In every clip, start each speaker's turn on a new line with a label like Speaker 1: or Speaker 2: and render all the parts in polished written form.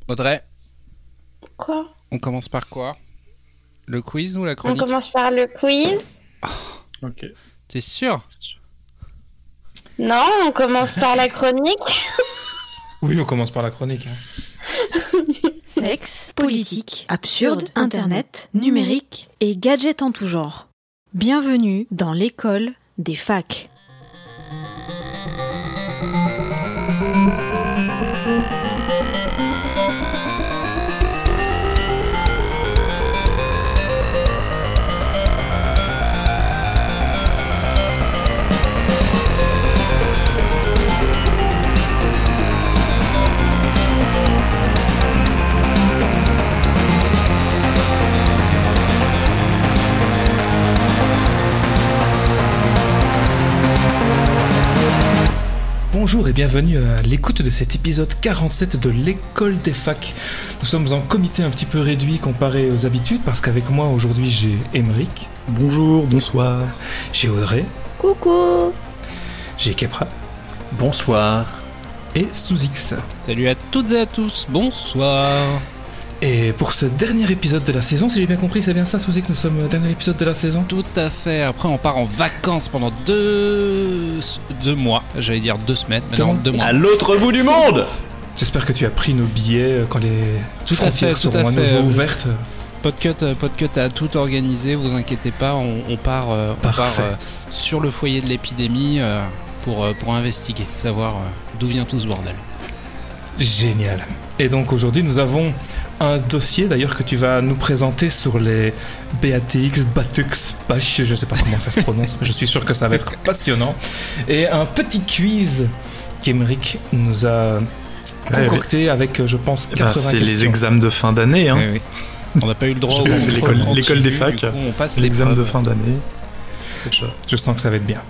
Speaker 1: Audrey,
Speaker 2: Quoi?
Speaker 1: on commence par quoi? Le quiz ou la
Speaker 2: On
Speaker 1: chronique?
Speaker 2: commence par le quiz?
Speaker 3: Ok.
Speaker 1: T'es sûr?
Speaker 2: Non, on commence par la chronique.
Speaker 3: Oui, on commence par la chronique.
Speaker 4: Sexe, politique, absurde, internet, numérique et gadgets en tout genre. Bienvenue dans l'école des facs.
Speaker 3: Bonjour et bienvenue à l'écoute de cet épisode 47 de l'école des facs. Nous sommes en comité un petit peu réduit comparé aux habitudes parce qu'avec moi aujourd'hui j'ai Émeric.
Speaker 5: Bonjour, bonsoir.
Speaker 3: J'ai Audrey.
Speaker 2: Coucou.
Speaker 3: J'ai Kepra.
Speaker 5: Bonsoir.
Speaker 3: Et Sous-X.
Speaker 1: Salut à toutes et à tous, bonsoir.
Speaker 3: Et pour ce dernier épisode de la saison, si j'ai bien compris, c'est bien ça Sous-X, nous sommes au dernier épisode de la saison.
Speaker 1: Tout à fait, après on part en vacances pendant deux mois, j'allais dire 2 semaines, mais non,
Speaker 3: Comment
Speaker 1: 2 mois.
Speaker 5: À l'autre bout du monde.
Speaker 3: J'espère que tu as pris nos billets quand les
Speaker 1: Tout à fait,
Speaker 3: frontières seront à nouveau ouvertes.
Speaker 1: Podcut a tout organisé, vous inquiétez pas, on part sur le foyer de l'épidémie pour investiguer, savoir d'où vient tout ce bordel.
Speaker 3: Génial. Et donc aujourd'hui nous avons un dossier d'ailleurs que tu vas nous présenter sur les BATX, BATX, PACH, je sais pas comment ça se prononce, mais je suis sûr que ça va être passionnant. Et un petit quiz qu'Émeric nous a concocté avec, je pense, 80
Speaker 5: c'est
Speaker 3: questions.
Speaker 5: les examens de fin d'année. Hein.
Speaker 1: Oui. On n'a pas eu le droit au
Speaker 5: C'est
Speaker 1: contrôle
Speaker 5: l'école des
Speaker 1: continu,
Speaker 5: facs.
Speaker 1: du coup, on passe
Speaker 5: L'examen de
Speaker 1: l'épreuve.
Speaker 5: fin d'année. C'est ça.
Speaker 3: Je sens que ça va être bien.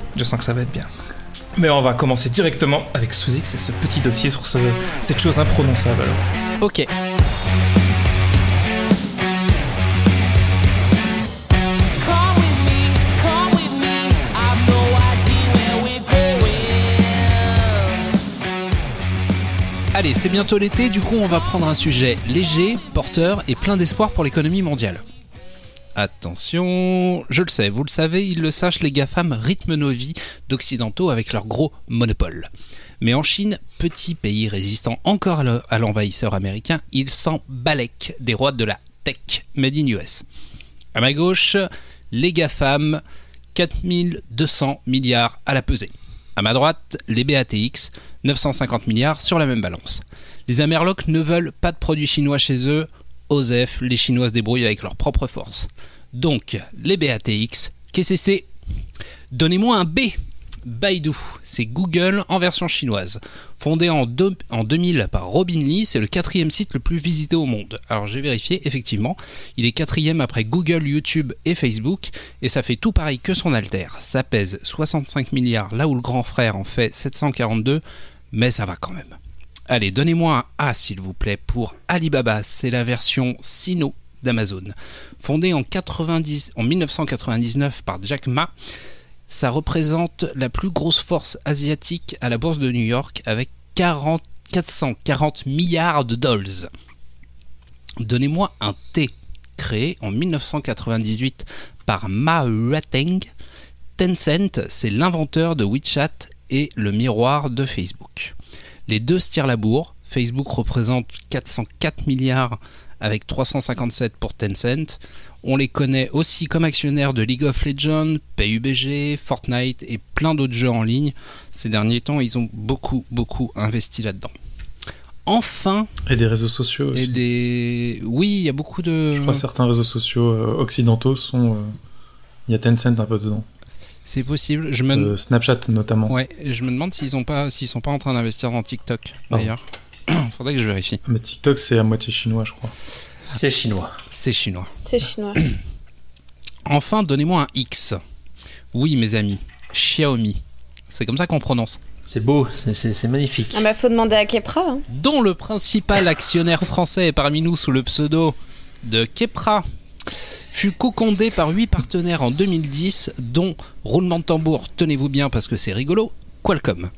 Speaker 3: Mais on va commencer directement avec Sous-X et ce petit dossier sur cette chose imprononçable alors.
Speaker 1: Ok. Allez, c'est bientôt l'été, du coup on va prendre un sujet léger, porteur et plein d'espoir pour l'économie mondiale. Attention, je le sais, vous le savez, ils le sachent, les GAFAM rythment nos vies d'occidentaux avec leur gros monopole. Mais en Chine, petit pays résistant encore à l'envahisseur américain, ils s'en balèquent des rois de la tech made in US. À ma gauche, les GAFAM, 4200 milliards à la pesée. À ma droite, les BATX, 950 milliards sur la même balance. Les Amerlocs ne veulent pas de produits chinois chez eux. OSEF, les Chinois se débrouillent avec leurs propres forces. Donc, les BATX, qu'est-ce que c'est? Donnez-moi un B. Baidu, c'est Google en version chinoise. Fondé en 2000 par Robin Li, c'est le 4e site le plus visité au monde. Alors j'ai vérifié, effectivement, il est 4e après Google, YouTube et Facebook, et ça fait tout pareil que son alter. Ça pèse 65 milliards, là où le grand frère en fait 742, mais ça va quand même. Allez, donnez-moi un A s'il vous plaît pour Alibaba, c'est la version Sino d'Amazon. Fondé en 1999 par Jack Ma, ça représente la plus grosse force asiatique à la bourse de New York avec 440 milliards de dollars. Donnez-moi un T, créé en 1998 par Ma Huateng. Tencent, c'est l'inventeur de WeChat et le miroir de Facebook. Les deux se tirent la bourre. Facebook représente 404 milliards avec 357 pour Tencent. On les connaît aussi comme actionnaires de League of Legends, PUBG, Fortnite et plein d'autres jeux en ligne. Ces derniers temps, ils ont beaucoup investi là-dedans. Enfin...
Speaker 5: Et des réseaux sociaux aussi.
Speaker 1: Oui, il y a beaucoup de...
Speaker 5: Je crois que certains réseaux sociaux occidentaux sont... Il y a Tencent un peu dedans.
Speaker 1: C'est possible.
Speaker 5: Snapchat notamment.
Speaker 1: Ouais, je me demande s'ils sont pas en train d'investir dans TikTok, d'ailleurs. Faudrait que je vérifie.
Speaker 5: Mais TikTok, c'est à moitié chinois, je crois.
Speaker 6: C'est chinois.
Speaker 1: C'est chinois.
Speaker 2: C'est chinois.
Speaker 1: Enfin, donnez-moi un X. Oui, mes amis. Xiaomi. C'est comme ça qu'on prononce.
Speaker 6: C'est beau, c'est magnifique.
Speaker 2: Ah bah faut demander à Kepra. Hein.
Speaker 1: Dont le principal actionnaire français est parmi nous sous le pseudo de Kepra, fut cocondé par 8 partenaires en 2010, dont, roulement de tambour, tenez-vous bien parce que c'est rigolo, Qualcomm.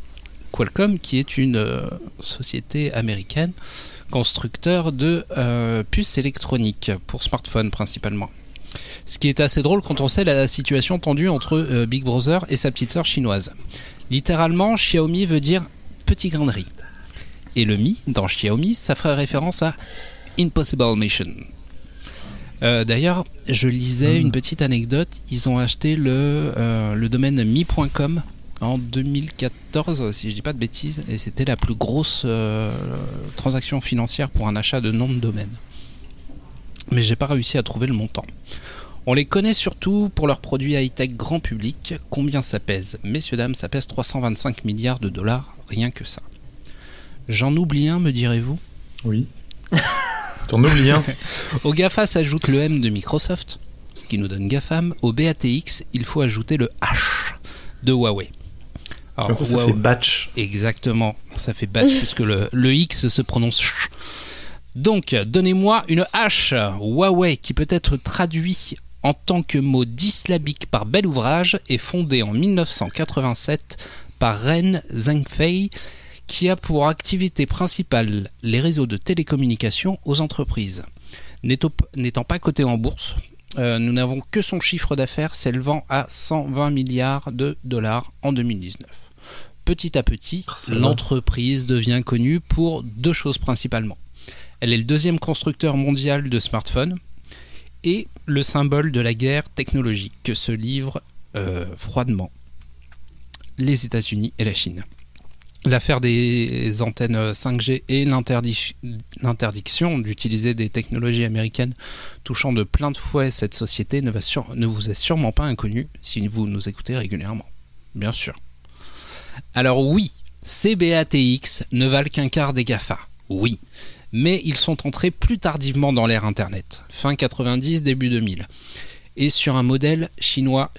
Speaker 1: Qualcomm qui est une société américaine constructeur de puces électroniques pour smartphones principalement. Ce qui est assez drôle quand on sait la situation tendue entre Big Brother et sa petite sœur chinoise. Littéralement, Xiaomi veut dire petit grain de riz. Et le Mi, dans Xiaomi, ça ferait référence à Impossible Mission. D'ailleurs, je lisais une petite anecdote. Ils ont acheté le domaine mi.com en 2014, si je dis pas de bêtises, et c'était la plus grosse transaction financière pour un achat de nom de domaine. Mais j'ai pas réussi à trouver le montant. On les connaît surtout pour leurs produits high-tech grand public. Combien ça pèse ? Messieurs, dames, ça pèse 325 milliards de dollars, rien que ça. J'en oublie un, me direz-vous ?
Speaker 5: Oui. T'en oublies un.
Speaker 1: Au GAFA s'ajoute le M de Microsoft, ce qui nous donne GAFAM. Au BATX, il faut ajouter le H de Huawei. Alors,
Speaker 5: comme ça fait batch.
Speaker 1: Exactement, ça fait batch puisque le X se prononce ch. Donc, donnez-moi une H Huawei qui peut être traduit en tant que mot dissyllabique par bel ouvrage est fondé en 1987 par Ren Zhengfei qui a pour activité principale les réseaux de télécommunications aux entreprises. N'étant pas coté en bourse, nous n'avons que son chiffre d'affaires s'élevant à 120 milliards de dollars en 2019. Petit à petit, l'entreprise devient connue pour deux choses principalement. Elle est le deuxième constructeur mondial de smartphones et le symbole de la guerre technologique que se livrent froidement les États-Unis et la Chine. L'affaire des antennes 5G et l'interdiction d'utiliser des technologies américaines touchant de plein de fouet cette société ne vous est sûrement pas inconnue si vous nous écoutez régulièrement. Bien sûr. Alors oui, ces BATX ne valent qu'un quart des GAFA. Oui. Mais ils sont entrés plus tardivement dans l'ère Internet, fin 90, début 2000, et sur un modèle chinois.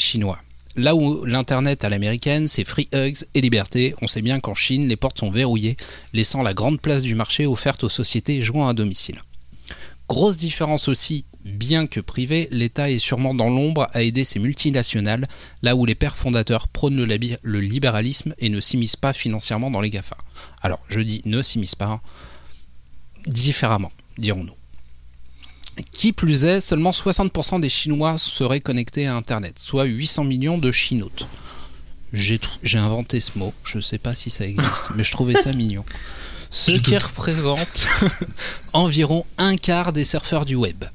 Speaker 1: Là où l'Internet à l'américaine, c'est free hugs et liberté, on sait bien qu'en Chine, les portes sont verrouillées, laissant la grande place du marché offerte aux sociétés jouant à domicile. Grosse différence aussi, bien que privé, l'État est sûrement dans l'ombre à aider ces multinationales, là où les pères fondateurs prônent le libéralisme et ne s'immiscent pas financièrement dans les GAFA. Alors, je dis ne s'immiscent pas, différemment, dirons-nous. Qui plus est, seulement 60% des Chinois seraient connectés à Internet, soit 800 millions de chinoutes. J'ai inventé ce mot, je ne sais pas si ça existe, mais je trouvais ça mignon. Ce qui représente environ un quart des surfeurs du web.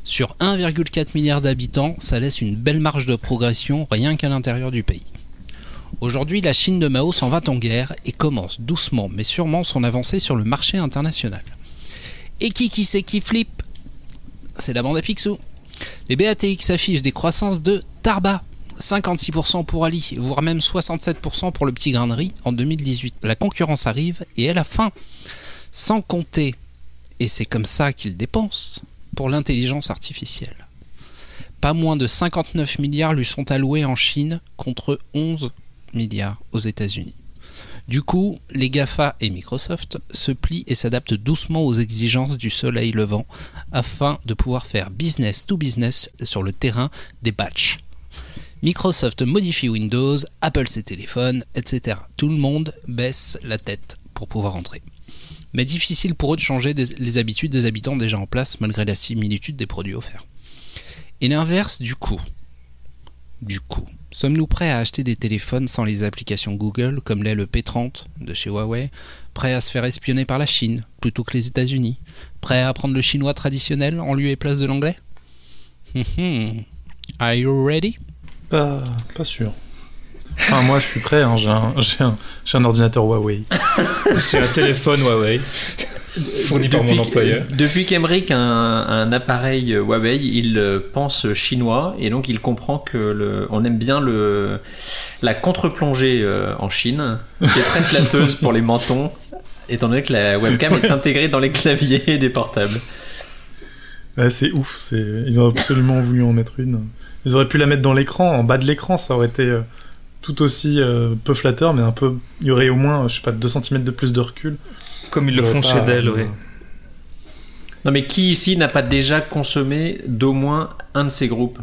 Speaker 1: Sur 1,4 milliard d'habitants, ça laisse une belle marge de progression rien qu'à l'intérieur du pays. Aujourd'hui, la Chine de Mao s'en va en guerre et commence doucement mais sûrement son avancée sur le marché international. Et qui c'est qui flippe ? C'est la bande à Picsou. Les BATX affichent des croissances de tarba. 56% pour Ali, voire même 67% pour le petit grain de riz en 2018. La concurrence arrive et elle a faim. Sans compter, et c'est comme ça qu'ils dépensent, pour l'intelligence artificielle. Pas moins de 59 milliards lui sont alloués en Chine contre 11 milliards aux États-Unis. Du coup, les GAFA et Microsoft se plient et s'adaptent doucement aux exigences du soleil levant afin de pouvoir faire business to business sur le terrain des batchs. Microsoft modifie Windows, Apple ses téléphones, etc. Tout le monde baisse la tête pour pouvoir entrer. Mais difficile pour eux de changer les habitudes des habitants déjà en place malgré la similitude des produits offerts. Et l'inverse du coup. Sommes-nous prêts à acheter des téléphones sans les applications Google, comme l'est le P30 de chez Huawei, prêts à se faire espionner par la Chine, plutôt que les États-Unis, prêts à apprendre le chinois traditionnel en lieu et place de l'anglais ? Are you ready ?
Speaker 5: Pas sûr. Enfin, moi, je suis prêt, hein. J'ai un ordinateur Huawei.
Speaker 3: C'est un téléphone Huawei. Fourni par mon employeur.
Speaker 6: Depuis qu'Emeric a un appareil Huawei, il pense chinois et donc il comprend que on aime bien la contre-plongée en Chine, qui est très flatteuse pour les mentons, étant donné que la webcam est intégrée dans les claviers des portables.
Speaker 5: Ouais, c'est ouf, ils ont absolument voulu en mettre une. Ils auraient pu la mettre dans l'écran, en bas de l'écran, ça aurait été tout aussi peu flatteur, mais il y aurait au moins, 2 cm de plus de recul.
Speaker 3: Comme ils le font chez Dell, oui.
Speaker 6: Non, mais qui ici n'a pas déjà consommé d'au moins un de ces groupes ?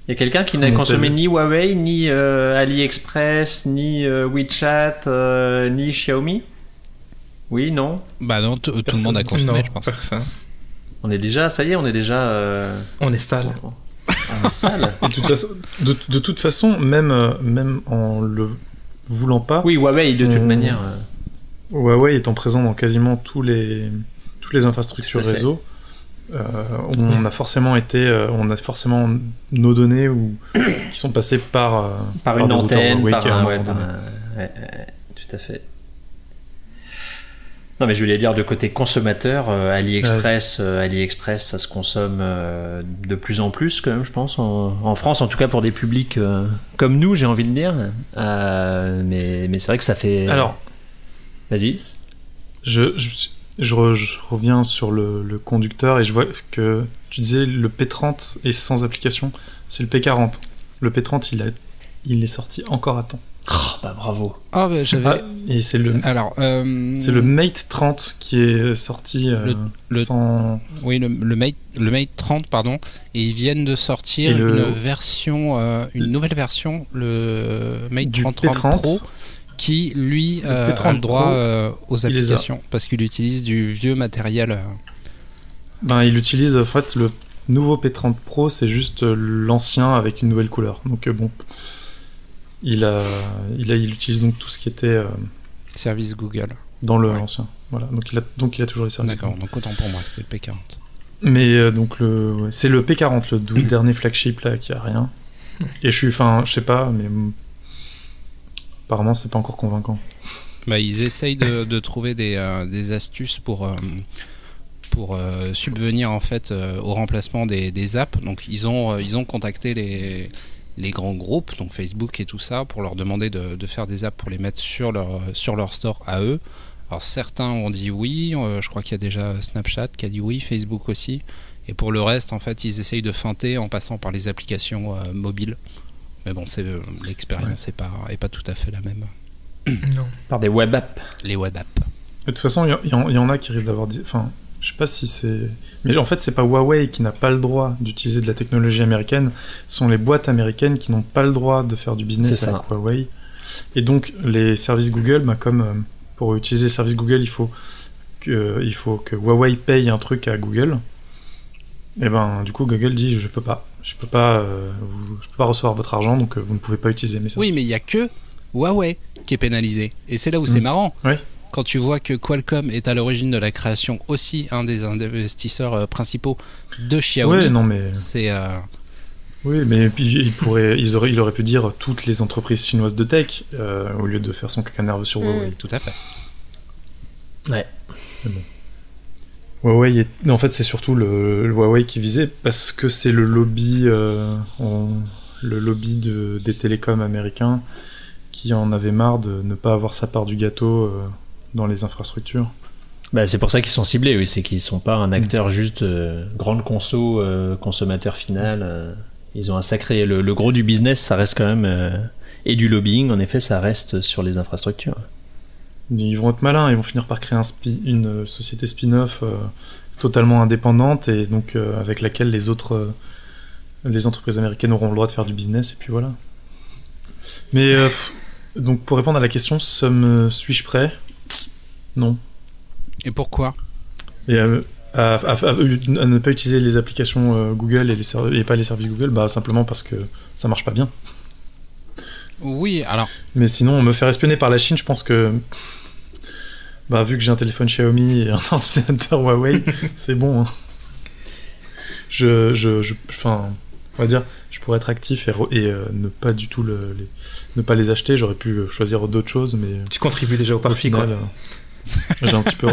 Speaker 6: Il y a quelqu'un qui n'a consommé ni Huawei, ni AliExpress, ni WeChat, ni Xiaomi ? Oui, non.
Speaker 1: Bah non, tout le monde a consommé, je pense.
Speaker 3: Parfait.
Speaker 6: On est déjà, ça y est, on est déjà.
Speaker 3: On est sale.
Speaker 6: En salle.
Speaker 5: De toute façon, même en le voulant pas,
Speaker 6: Oui, Huawei de toute manière.
Speaker 5: Huawei étant présent dans quasiment toutes les infrastructures
Speaker 6: Tout à fait.
Speaker 5: réseau, on a forcément nos données qui sont passées par
Speaker 6: Par une
Speaker 5: des routeurs
Speaker 6: antenne,
Speaker 5: Huawei
Speaker 6: par
Speaker 5: qui, à un
Speaker 6: un.
Speaker 5: moment
Speaker 6: Ouais, par
Speaker 5: donné.
Speaker 6: un- ouais, tout à fait. Non, mais je voulais dire de côté consommateur, AliExpress, ça se consomme de plus en plus quand même, je pense, en France, en tout cas pour des publics comme nous, j'ai envie de dire. Mais c'est vrai que ça fait.
Speaker 5: Alors,
Speaker 6: Vas-y.
Speaker 5: je reviens sur le conducteur et je vois que tu disais le P30 est sans application, c'est le P40. Le P30, il est sorti encore à temps.
Speaker 6: Oh, bah bravo.
Speaker 1: Ah, bah, j'avais.
Speaker 5: Ah, et c'est le Mate 30 qui est sorti sans...
Speaker 1: Oui, le Mate 30, pardon. Et ils viennent de sortir
Speaker 5: Et
Speaker 1: une nouvelle version, le Mate
Speaker 5: du
Speaker 1: 30
Speaker 5: P30.
Speaker 1: Pro, qui, lui, a
Speaker 5: P30
Speaker 1: le droit aux
Speaker 5: il les a.
Speaker 1: applications, parce qu'il utilise du vieux matériel.
Speaker 5: Il utilise, en fait, le nouveau P30 Pro, c'est juste l'ancien avec une nouvelle couleur. Donc bon, il utilise donc tout ce qui était
Speaker 1: Service Google.
Speaker 5: dans le
Speaker 1: Ouais.
Speaker 5: ancien. Voilà, donc il a toujours les services.
Speaker 1: D'accord, donc autant pour moi, c'était le P40.
Speaker 5: Mais donc c'est le P40, le dernier flagship là qui a rien. Et je sais pas, mais apparemment c'est pas encore convaincant.
Speaker 1: Bah, ils essayent de trouver des astuces pour subvenir en fait au remplacement des apps. Donc ils ont contacté les grands groupes, donc Facebook et tout ça, pour leur demander de faire des apps pour les mettre sur leur store à eux. Alors certains ont dit oui, je crois qu'il y a déjà Snapchat qui a dit oui, Facebook aussi. Et pour le reste, en fait, ils essayent de feinter en passant par les applications mobiles. Mais bon, l'expérience est pas tout à fait la même.
Speaker 3: Non.
Speaker 6: Par des web apps.
Speaker 1: Les web apps.
Speaker 5: De toute façon, il y en a qui risquent d'avoir... Enfin, je sais pas si c'est... Mais en fait, c'est pas Huawei qui n'a pas le droit d'utiliser de la technologie américaine. Ce sont les boîtes américaines qui n'ont pas le droit de faire du business
Speaker 6: C'est ça.
Speaker 5: avec Huawei. Et donc, les services Google, comme pour utiliser les services Google, il faut que Huawei paye un truc à Google. Et du coup, Google dit, je peux pas recevoir votre argent, donc vous ne pouvez pas utiliser mes services.
Speaker 1: Oui, mais il y a que Huawei qui est pénalisé. Et c'est là où c'est marrant.
Speaker 5: Oui.
Speaker 1: Quand tu vois que Qualcomm est à l'origine de la création aussi un des investisseurs principaux de Xiaomi,
Speaker 5: Ouais, non, mais...
Speaker 1: c'est...
Speaker 5: Oui, mais puis il aurait pu dire toutes les entreprises chinoises de tech au lieu de faire son caca nerveux sur Huawei.
Speaker 1: Tout à fait.
Speaker 6: Ouais.
Speaker 5: Huawei en fait, c'est surtout le Huawei qui visait parce que c'est le lobby des télécoms américains qui en avait marre de ne pas avoir sa part du gâteau dans les infrastructures.
Speaker 6: Bah, c'est pour ça qu'ils sont ciblés, oui, c'est qu'ils sont pas un acteur juste grande conso, consommateur final. Ils ont un sacré... Le gros du business, ça reste quand même... et du lobbying, en effet, ça reste sur les infrastructures.
Speaker 5: Ils vont être malins, ils vont finir par créer une société spin-off totalement indépendante et donc avec laquelle les entreprises américaines auront le droit de faire du business et puis voilà. Mais donc pour répondre à la question, suis-je prêt ? Non.
Speaker 1: Et pourquoi ?
Speaker 5: Et à ne pas utiliser les applications Google et pas les services Google, simplement parce que ça marche pas bien.
Speaker 1: Oui, alors...
Speaker 5: Mais sinon, me faire espionner par la Chine, je pense que... vu que j'ai un téléphone Xiaomi et un ordinateur Huawei, c'est bon. Hein. On va dire, je pourrais être actif et ne pas du tout ne pas les acheter. J'aurais pu choisir d'autres choses, mais...
Speaker 3: Tu contribues déjà au
Speaker 5: Au
Speaker 3: parti,
Speaker 5: final,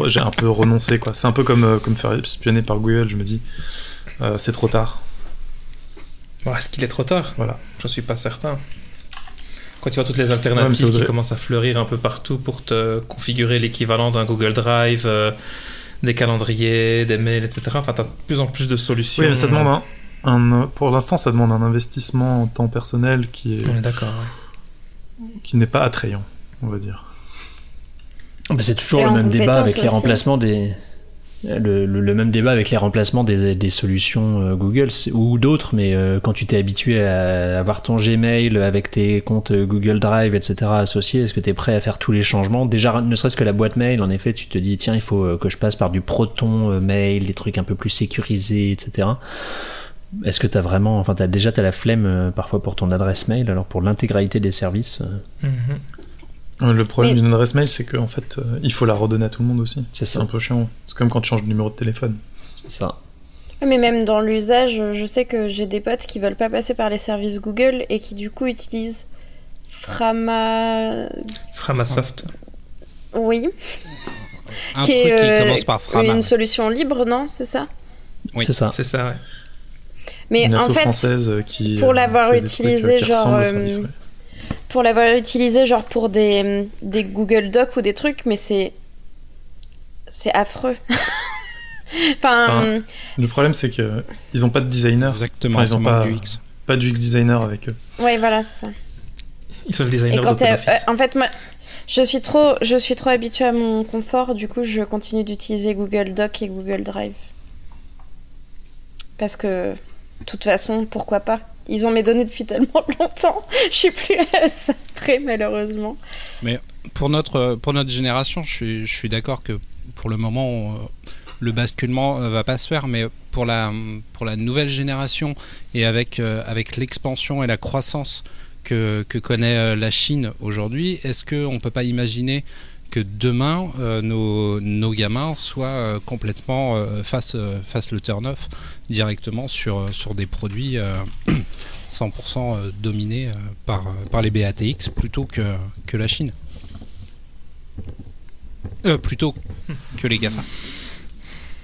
Speaker 5: j'ai un peu renoncé, quoi. C'est un peu comme faire espionner par Google. Je me dis, c'est trop tard.
Speaker 3: Bon, est-ce qu'il est trop tard ?
Speaker 5: Voilà.
Speaker 3: Je suis pas certain. Quand tu vois toutes les alternatives qui commencent à fleurir un peu partout pour te configurer l'équivalent d'un Google Drive, des calendriers, des mails, etc. Enfin, t'as de plus en plus de solutions.
Speaker 5: Oui, mais ça demande pour l'instant, ça demande un investissement en temps personnel qui est...
Speaker 3: On est d'accord,
Speaker 5: qui n'est pas attrayant, on va dire.
Speaker 6: C'est toujours
Speaker 2: Et
Speaker 6: le
Speaker 2: en
Speaker 6: même débat avec
Speaker 2: compétences
Speaker 6: les
Speaker 2: aussi.
Speaker 6: remplacements des... le même débat avec les remplacements des solutions Google ou d'autres, mais quand tu t'es habitué à avoir ton Gmail avec tes comptes Google Drive, etc. associés, est-ce que tu es prêt à faire tous les changements? Déjà, ne serait-ce que la boîte mail, en effet, tu te dis, tiens, il faut que je passe par du Proton Mail, des trucs un peu plus sécurisés, etc. Est-ce que t'as la flemme parfois pour ton adresse mail, alors pour l'intégralité des services
Speaker 5: Le problème d'une adresse mail, c'est qu'en fait, il faut la redonner à tout le monde aussi. C'est un peu chiant. C'est comme quand tu changes de numéro de téléphone.
Speaker 6: C'est ça.
Speaker 2: Mais même dans l'usage, je sais que j'ai des potes qui veulent pas passer par les services Google et qui du coup utilisent
Speaker 3: Framasoft.
Speaker 2: Oui.
Speaker 1: Un truc qui commence par Frama.
Speaker 2: Une solution libre, non? C'est ça?
Speaker 1: Oui,
Speaker 6: c'est ça.
Speaker 3: C'est ça, ouais.
Speaker 2: Mais
Speaker 5: une
Speaker 2: en
Speaker 5: asso
Speaker 2: fait,
Speaker 5: française qui
Speaker 2: pour l'avoir
Speaker 5: fait des
Speaker 2: utilisé,
Speaker 5: trucs qui ressemblent au service,
Speaker 2: pour l'avoir utilisé genre pour des Google Docs ou des trucs, mais c'est affreux.
Speaker 5: Le problème, c'est que ils ont pas de designer.
Speaker 1: Exactement.
Speaker 5: Ils ont
Speaker 1: pas du UX.
Speaker 5: Pas du UX designer avec eux.
Speaker 2: Ouais, voilà, c'est ça.
Speaker 3: Ils sont le designer
Speaker 2: Et quand
Speaker 3: d'OpenOffice.
Speaker 2: en fait, moi, je suis trop habituée à mon confort. Du coup, je continue d'utiliser Google Docs et Google Drive. Parce que, de toute façon, pourquoi pas? Ils ont mes données depuis tellement longtemps. Je suis plus à ça près, malheureusement.
Speaker 1: Mais pour notre génération, je suis d'accord que pour le moment, le basculement va pas se faire. Mais pour la nouvelle génération et avec l'expansion et la croissance que connaît la Chine aujourd'hui, est-ce qu'on ne peut pas imaginer que demain, nos gamins soient complètement fassent le turn-off directement sur des produits 100% dominés par les BATX plutôt que la Chine, plutôt que les GAFA.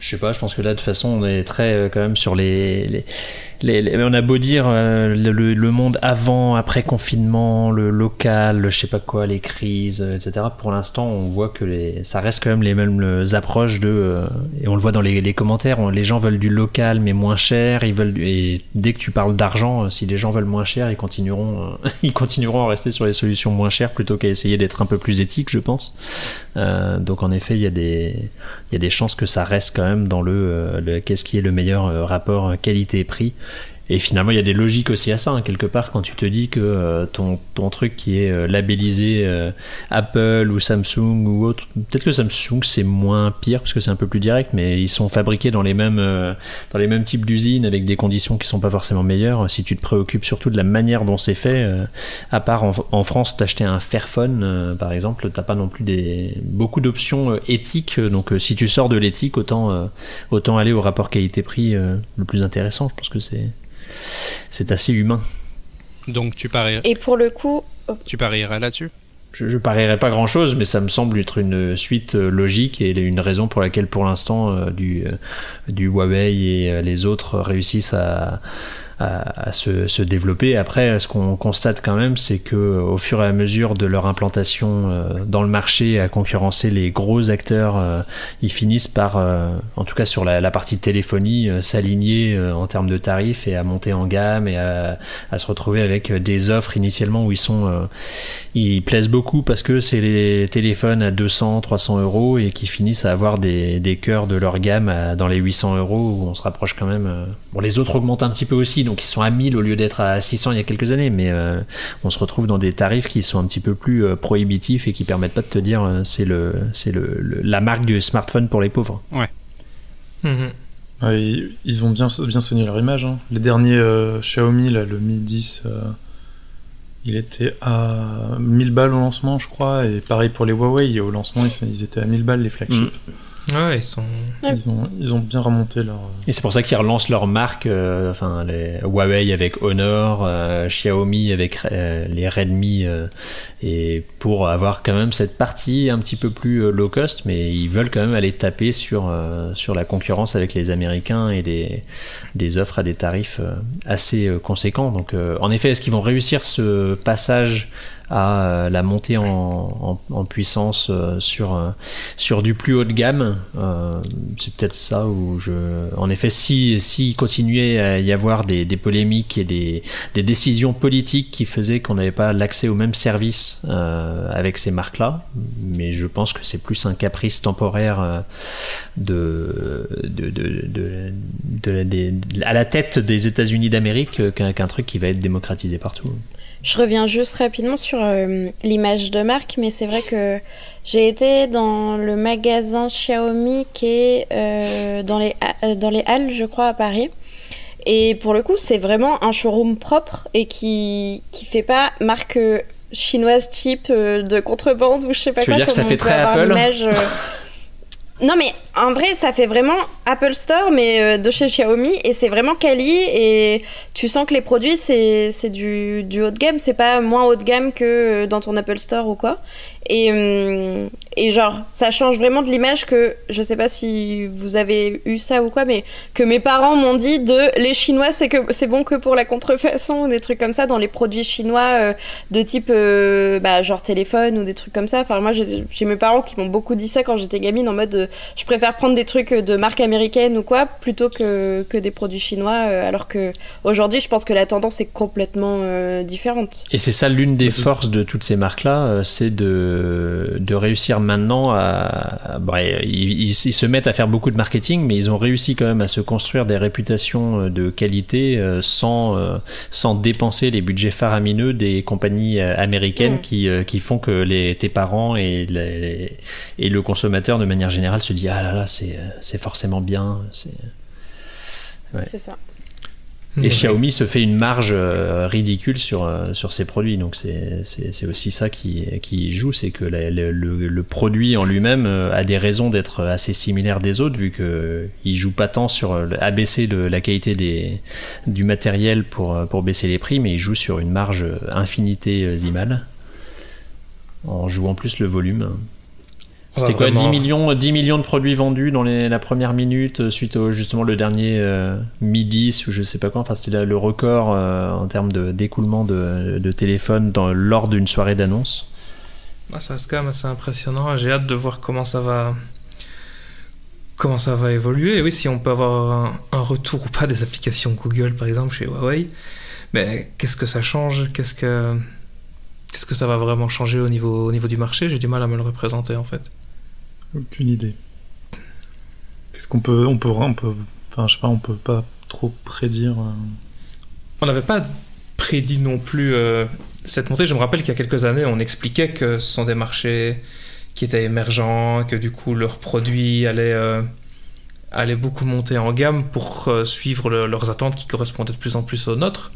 Speaker 6: Je sais pas, je pense que là de toute façon on est très quand même sur on a beau dire le monde avant, après confinement, le local, je sais pas quoi, les crises, etc. Pour l'instant, on voit que ça reste quand même les mêmes approches et on le voit dans les commentaires. Les gens veulent du local mais moins cher. Et dès que tu parles d'argent, si les gens veulent moins cher, ils continueront à rester sur les solutions moins chères plutôt qu'à essayer d'être un peu plus éthiques, je pense. Donc en effet, il y a des chances que ça reste quand même dans qu'est-ce qui est le meilleur rapport qualité-prix. Et finalement, il y a des logiques aussi à ça, hein, quelque part, quand tu te dis que ton truc qui est labellisé Apple ou Samsung ou autre, peut-être que Samsung c'est moins pire parce que c'est un peu plus direct, mais ils sont fabriqués dans les mêmes types d'usines avec des conditions qui sont pas forcément meilleures. Si tu te préoccupes surtout de la manière dont c'est fait, à part en France, t'acheter un Fairphone par exemple, t'as pas non plus beaucoup d'options éthiques. Donc si tu sors de l'éthique, autant aller au rapport qualité-prix le plus intéressant. Je pense que c'est assez humain.
Speaker 1: Donc tu parierais.
Speaker 2: Et pour le coup,
Speaker 1: tu parierais là-dessus?
Speaker 6: Je parierais pas grand-chose, mais ça me semble être une suite logique et une raison pour laquelle pour l'instant du Huawei et les autres réussissent à se développer. Après, ce qu'on constate quand même, c'est que au fur et à mesure de leur implantation dans le marché, à concurrencer les gros acteurs, ils finissent par, en tout cas sur la partie téléphonie, s'aligner en termes de tarifs et à monter en gamme et à se retrouver avec des offres initialement où ils plaisent beaucoup parce que c'est les téléphones à 200, 300 euros et qui finissent à avoir des cœurs de leur gamme dans les 800 euros où on se rapproche quand même. Bon, les autres augmentent un petit peu aussi, donc ils sont à 1000 au lieu d'être à 600 il y a quelques années, mais on se retrouve dans des tarifs qui sont un petit peu plus prohibitifs et qui permettent pas de te dire c'est la marque du smartphone pour les pauvres.
Speaker 1: Ouais.
Speaker 3: Mm-hmm.
Speaker 5: Ouais, ils ont bien soigné leur image. Hein. Les derniers Xiaomi, là, le Mi 10, il était à 1000 balles au lancement, je crois, et pareil pour les Huawei, au lancement, ils étaient à 1000 balles les flagships.
Speaker 3: Ouais,
Speaker 5: ils ont bien remonté leur...
Speaker 6: Et c'est pour ça qu'ils relancent leur marque, les Huawei avec Honor, Xiaomi avec les Redmi, et pour avoir quand même cette partie un petit peu plus low cost, mais ils veulent quand même aller taper sur la concurrence avec les Américains et des offres à des tarifs assez conséquents. Donc en effet, est-ce qu'ils vont réussir ce passage à la montée en puissance sur du plus haut de gamme. C'est peut-être ça où en effet, si continuait à y avoir des polémiques et des décisions politiques qui faisaient qu'on n'avait pas l'accès au même service avec ces marques-là, mais je pense que c'est plus un caprice temporaire à la tête des États-Unis d'Amérique qu'un truc qui va être démocratisé partout.
Speaker 2: Je reviens juste rapidement sur l'image de marque, mais c'est vrai que j'ai été dans le magasin Xiaomi qui est dans les Halles, je crois, à Paris. Et pour le coup, c'est vraiment un showroom propre et qui fait pas marque chinoise cheap de contrebande ou je sais pas
Speaker 6: tu veux
Speaker 2: quoi.
Speaker 6: dire que ça fait très Apple
Speaker 2: Non mais en vrai ça fait vraiment Apple Store mais de chez Xiaomi et c'est vraiment quali et tu sens que les produits c'est du haut de gamme, c'est pas moins haut de gamme que dans ton Apple Store ou quoi et genre ça change vraiment de l'image que je sais pas si vous avez eu ça ou quoi mais que mes parents m'ont dit de les Chinois c'est bon que pour la contrefaçon ou des trucs comme ça dans les produits chinois de type genre téléphone ou des trucs comme ça. Enfin moi j'ai mes parents qui m'ont beaucoup dit ça quand j'étais gamine en mode je préfère prendre des trucs de marque américaine ou quoi plutôt que des produits chinois alors que aujourd'hui je pense que la tendance est complètement différente.
Speaker 6: Et c'est ça l'une des forces de toutes ces marques là, c'est de réussir maintenant ils se mettent à faire beaucoup de marketing mais ils ont réussi quand même à se construire des réputations de qualité sans dépenser les budgets faramineux des compagnies américaines qui font que tes parents et le consommateur de manière générale se dit ah là là c'est forcément bien
Speaker 2: c'est ça.
Speaker 6: Et Xiaomi se fait une marge ridicule sur ses produits, donc c'est aussi ça qui joue, c'est que le produit en lui-même a des raisons d'être assez similaire des autres, vu qu'il joue pas tant sur abaisser la qualité du matériel pour baisser les prix, mais il joue sur une marge infinitésimale en jouant plus le volume. C'était quoi, 10 millions de produits vendus dans la première minute suite au justement le dernier Mi 10 ou je sais pas quoi. Enfin, c'était le record en termes d'écoulement de téléphone lors d'une soirée d'annonce.
Speaker 3: Ça reste quand même assez impressionnant. J'ai hâte de voir comment ça va évoluer. Et oui, si on peut avoir un retour ou pas des applications Google par exemple chez Huawei, mais qu'est-ce que ça change ? Qu'est-ce que ça va vraiment changer au niveau du marché ? J'ai du mal à me le représenter en fait.
Speaker 5: Aucune idée. Qu'est-ce qu'on peut enfin je sais pas, on peut pas trop prédire.
Speaker 3: On n'avait pas prédit non plus cette montée. Je me rappelle qu'il y a quelques années, on expliquait que ce sont des marchés qui étaient émergents, que du coup leurs produits allaient beaucoup monter en gamme pour suivre leurs attentes qui correspondaient de plus en plus aux nôtres.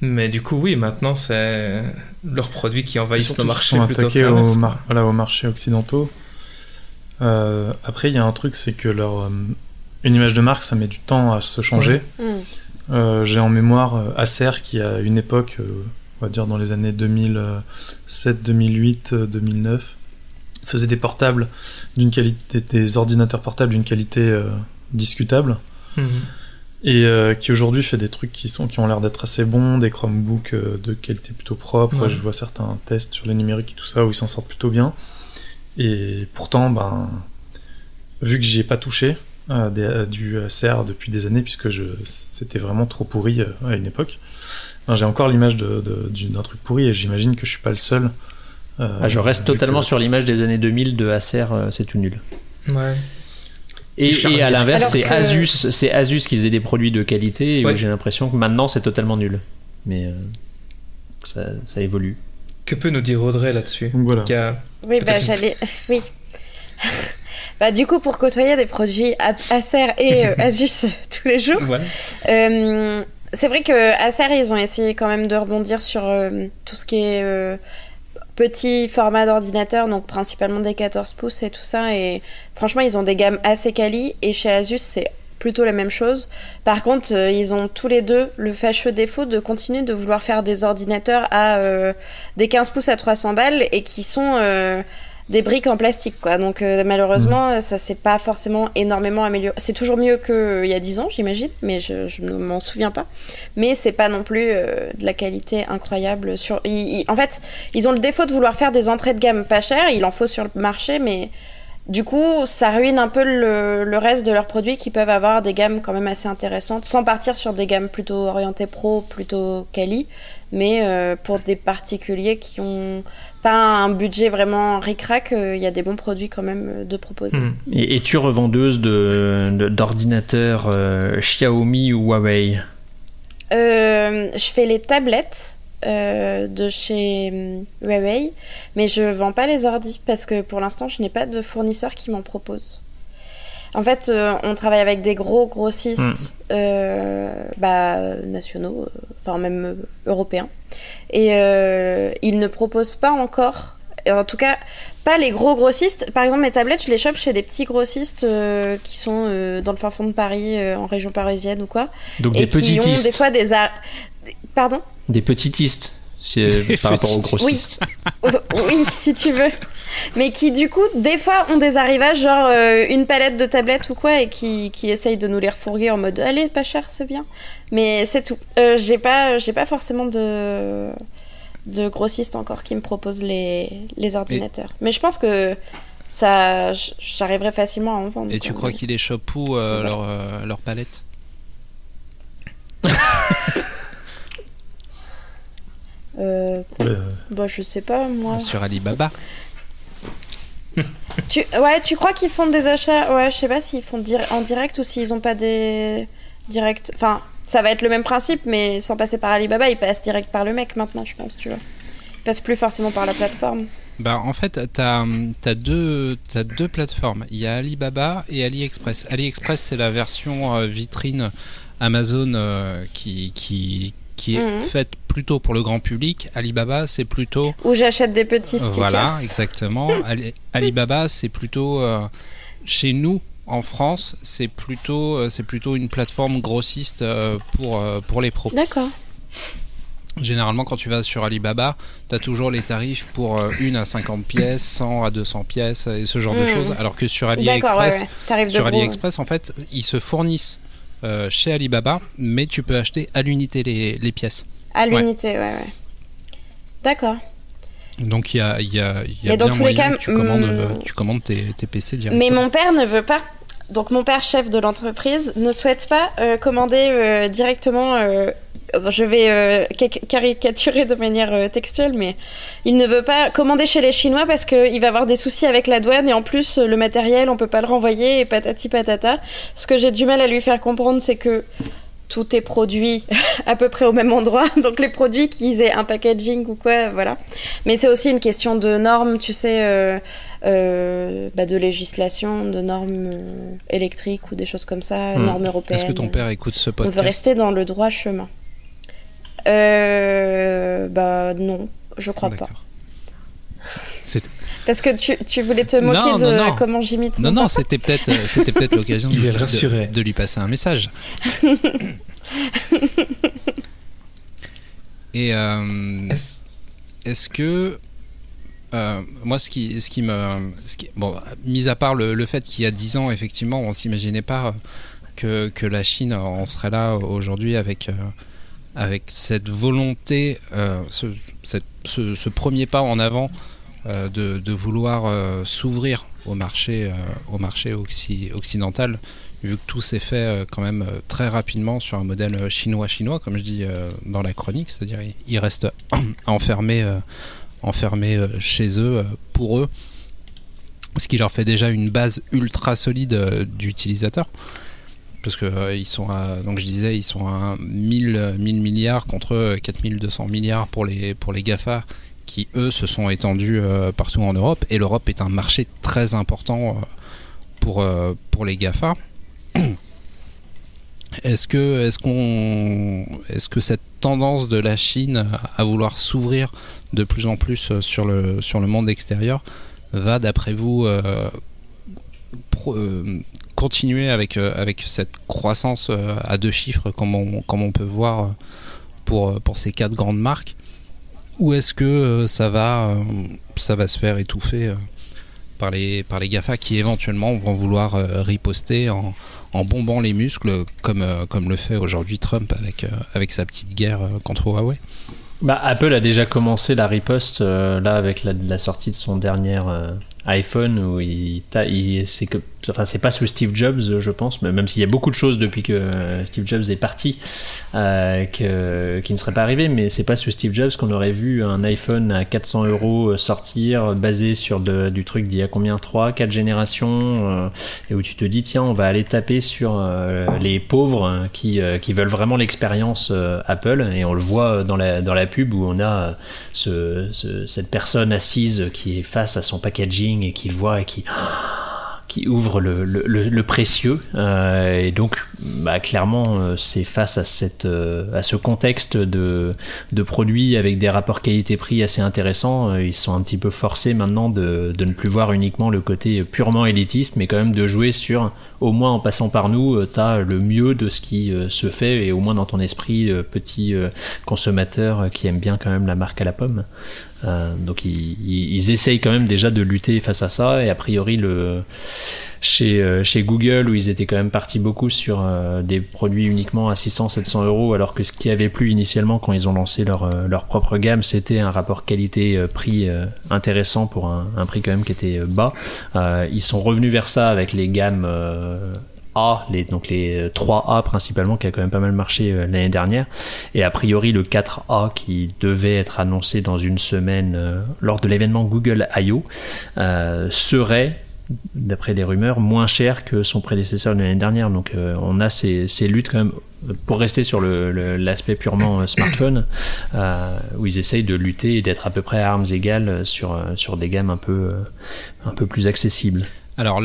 Speaker 3: Mais du coup, oui, maintenant, c'est leurs produits qui envahissent le marché plutôt que l'inverse.
Speaker 5: Aux marchés occidentaux. Après, il y a un truc, c'est que une image de marque, ça met du temps à se changer. J'ai en mémoire Acer qui, à une époque, on va dire dans les années 2007, 2008, 2009, faisait des portables d'une qualité, des ordinateurs portables d'une qualité discutable. Et qui aujourd'hui fait des trucs qui ont l'air d'être assez bons, des Chromebooks de qualité plutôt propre. Je vois certains tests sur les numériques et tout ça où ils s'en sortent plutôt bien. Et pourtant, vu que j'y ai pas touché du Acer depuis des années, puisque c'était vraiment trop pourri à une époque, j'ai encore l'image d'un truc pourri et j'imagine que je suis pas le seul.
Speaker 6: Je reste totalement sur l'image des années 2000 de Acer, c'est tout nul.
Speaker 3: Ouais.
Speaker 6: Et à l'inverse, c'est Asus qui faisait des produits de qualité et où j'ai l'impression que maintenant c'est totalement nul. Mais ça évolue.
Speaker 3: Que peut nous dire Audrey là-dessus ?
Speaker 5: Donc voilà.
Speaker 2: Oui, oui. Du coup, pour côtoyer des produits Acer et Asus tous les jours,
Speaker 3: voilà.
Speaker 2: C'est vrai que Acer, ils ont essayé quand même de rebondir sur tout ce qui est petit format d'ordinateur, donc principalement des 14 pouces et tout ça. Et franchement, ils ont des gammes assez quali. Et chez Asus, c'est plutôt la même chose. Par contre, ils ont tous les deux le fâcheux défaut de continuer de vouloir faire des ordinateurs à des 15 pouces à 300 balles et qui sont des briques en plastique, quoi. Donc malheureusement, ça s'est pas forcément énormément amélioré. C'est toujours mieux qu'il y a 10 ans, j'imagine, mais je ne m'en souviens pas. Mais c'est pas non plus de la qualité incroyable. En fait, ils ont le défaut de vouloir faire des entrées de gamme pas chères, il en faut sur le marché, mais du coup, ça ruine un peu le reste de leurs produits qui peuvent avoir des gammes quand même assez intéressantes, sans partir sur des gammes plutôt orientées pro, plutôt quali, mais pour des particuliers qui ont pas un budget vraiment ric-rac, il y a des bons produits quand même de proposer.
Speaker 6: Et es-tu revendeuse d'ordinateurs Xiaomi ou Huawei ?
Speaker 2: Je fais les tablettes de chez Huawei, mais je vends pas les ordis parce que pour l'instant je n'ai pas de fournisseur qui m'en propose. En fait, on travaille avec des gros grossistes nationaux, enfin même européens, et ils ne proposent pas encore, en tout cas pas les gros grossistes. Par exemple, mes tablettes, je les chope chez des petits grossistes qui sont dans le fin fond de Paris, en région parisienne ou quoi.
Speaker 6: Donc
Speaker 2: et
Speaker 6: des petitistes.
Speaker 2: Qui ont des fois Pardon ?
Speaker 6: Des petitistes, par rapport aux grossistes.
Speaker 2: Oui, si tu veux. Mais qui, du coup, des fois, ont des arrivages, genre une palette de tablettes ou quoi, et qui essayent de nous les refourguer en mode « Allez, pas cher, c'est bien ». Mais c'est tout. J'ai pas forcément de grossistes encore qui me proposent les ordinateurs. Mais je pense que j'arriverai facilement à en vendre.
Speaker 1: Et tu crois qu'ils les chopent où, leur palette ?
Speaker 2: Je sais pas, moi.
Speaker 1: Sur Alibaba.
Speaker 2: Tu crois qu'ils font des achats? Ouais, je sais pas s'ils font en direct ou s'ils ont pas des directs. Enfin, ça va être le même principe, mais sans passer par Alibaba, ils passent direct par le mec maintenant, je pense, tu vois. Ils passent plus forcément par la plateforme.
Speaker 1: En fait, t'as deux plateformes. Il y a Alibaba et AliExpress. AliExpress, c'est la version vitrine Amazon qui est faite plutôt pour le grand public. Alibaba, c'est plutôt...
Speaker 2: Où j'achète des petits stickers.
Speaker 1: Voilà, exactement. Alibaba, c'est plutôt... chez nous, en France, c'est plutôt une plateforme grossiste pour les pros.
Speaker 2: D'accord.
Speaker 1: Généralement, quand tu vas sur Alibaba, tu as toujours les tarifs pour 1 à 50 pièces, 100 à 200 pièces et ce genre de choses. Alors que sur AliExpress, en fait, ils se fournissent chez Alibaba, mais tu peux acheter à l'unité les pièces.
Speaker 2: À l'unité, ouais. D'accord.
Speaker 1: Donc il y a
Speaker 2: mais
Speaker 1: bien
Speaker 2: dans tous
Speaker 1: moyen
Speaker 2: les cas,
Speaker 1: que tu commandes tes PC directement.
Speaker 2: Mais mon père ne veut pas. Donc mon père, chef de l'entreprise, ne souhaite pas commander directement... je vais caricaturer de manière textuelle, mais il ne veut pas commander chez les Chinois parce qu'il va avoir des soucis avec la douane et en plus le matériel, on peut pas le renvoyer et patati patata. Ce que j'ai du mal à lui faire comprendre, c'est que tout est produit à peu près au même endroit, donc les produits qu'ils aient un packaging ou quoi, voilà. Mais c'est aussi une question de normes, tu sais, de législation, de normes électriques ou des choses comme ça, normes européennes.
Speaker 1: Est-ce que ton père écoute ce podcast?
Speaker 2: On veut rester dans le droit chemin. Non, je crois pas. Parce que tu voulais te moquer de comment j'imite mon papa.
Speaker 1: C'était peut-être l'occasion de lui passer un message. Et est-ce que moi, mis à part le fait qu'il y a 10 ans, effectivement, on s'imaginait pas que la Chine en serait là aujourd'hui avec cette volonté, ce premier pas en avant de vouloir s'ouvrir au marché occidental, vu que tout s'est fait quand même très rapidement sur un modèle chinois, comme je dis dans la chronique, c'est-à-dire ils restent enfermés chez eux, pour eux, ce qui leur fait déjà une base ultra solide d'utilisateurs. Parce que ils sont à 1000 milliards contre 4200 milliards pour les GAFA qui eux se sont étendus partout en Europe, et l'Europe est un marché très important pour les GAFA. Est-ce que cette tendance de la Chine à vouloir s'ouvrir de plus en plus sur le monde extérieur va, d'après vous, continuer avec cette croissance à 2 chiffres comme on peut voir pour ces 4 grandes marques, ou est-ce que ça va se faire étouffer par les GAFA qui éventuellement vont vouloir riposter en bombant les muscles comme le fait aujourd'hui Trump avec sa petite guerre contre Huawei.
Speaker 6: Apple a déjà commencé la riposte là avec la sortie de son dernier iPhone où c'est pas sous Steve Jobs, je pense, mais même s'il y a beaucoup de choses depuis que Steve Jobs est parti qui ne seraient pas arrivées, mais c'est pas sous Steve Jobs qu'on aurait vu un iPhone à 400 € sortir basé sur du truc d'il y a combien, 3-4 générations et où tu te dis tiens, on va aller taper sur les pauvres qui veulent vraiment l'expérience Apple, et on le voit dans la pub où on a cette personne assise qui est face à son packaging et qui le voit et qui ouvre le précieux, et donc clairement c'est face à ce contexte de produits avec des rapports qualité-prix assez intéressants. Ils sont un petit peu forcés maintenant de ne plus voir uniquement le côté purement élitiste, mais quand même de jouer sur, au moins en passant par nous, t'as le mieux de ce qui se fait, et au moins dans ton esprit petit consommateur qui aime bien quand même la marque à la pomme. Donc ils essayent quand même déjà de lutter face à ça, et a priori chez Google, où ils étaient quand même partis beaucoup sur des produits uniquement à 600-700 €, alors que ce qui avait plu initialement quand ils ont lancé leur propre gamme, c'était un rapport qualité-prix intéressant pour un prix quand même qui était bas. Ils sont revenus vers ça avec les gammes A, donc les 3A principalement, qui a quand même pas mal marché l'année dernière, et a priori le 4A qui devait être annoncé dans une semaine lors de l'événement Google I.O. Serait, d'après des rumeurs, moins cher que son prédécesseur de l'année dernière. Donc on a ces luttes quand même, pour rester sur l'aspect purement smartphone, où ils essayent de lutter et d'être à peu près à armes égales sur des gammes un peu plus accessibles.
Speaker 1: Alors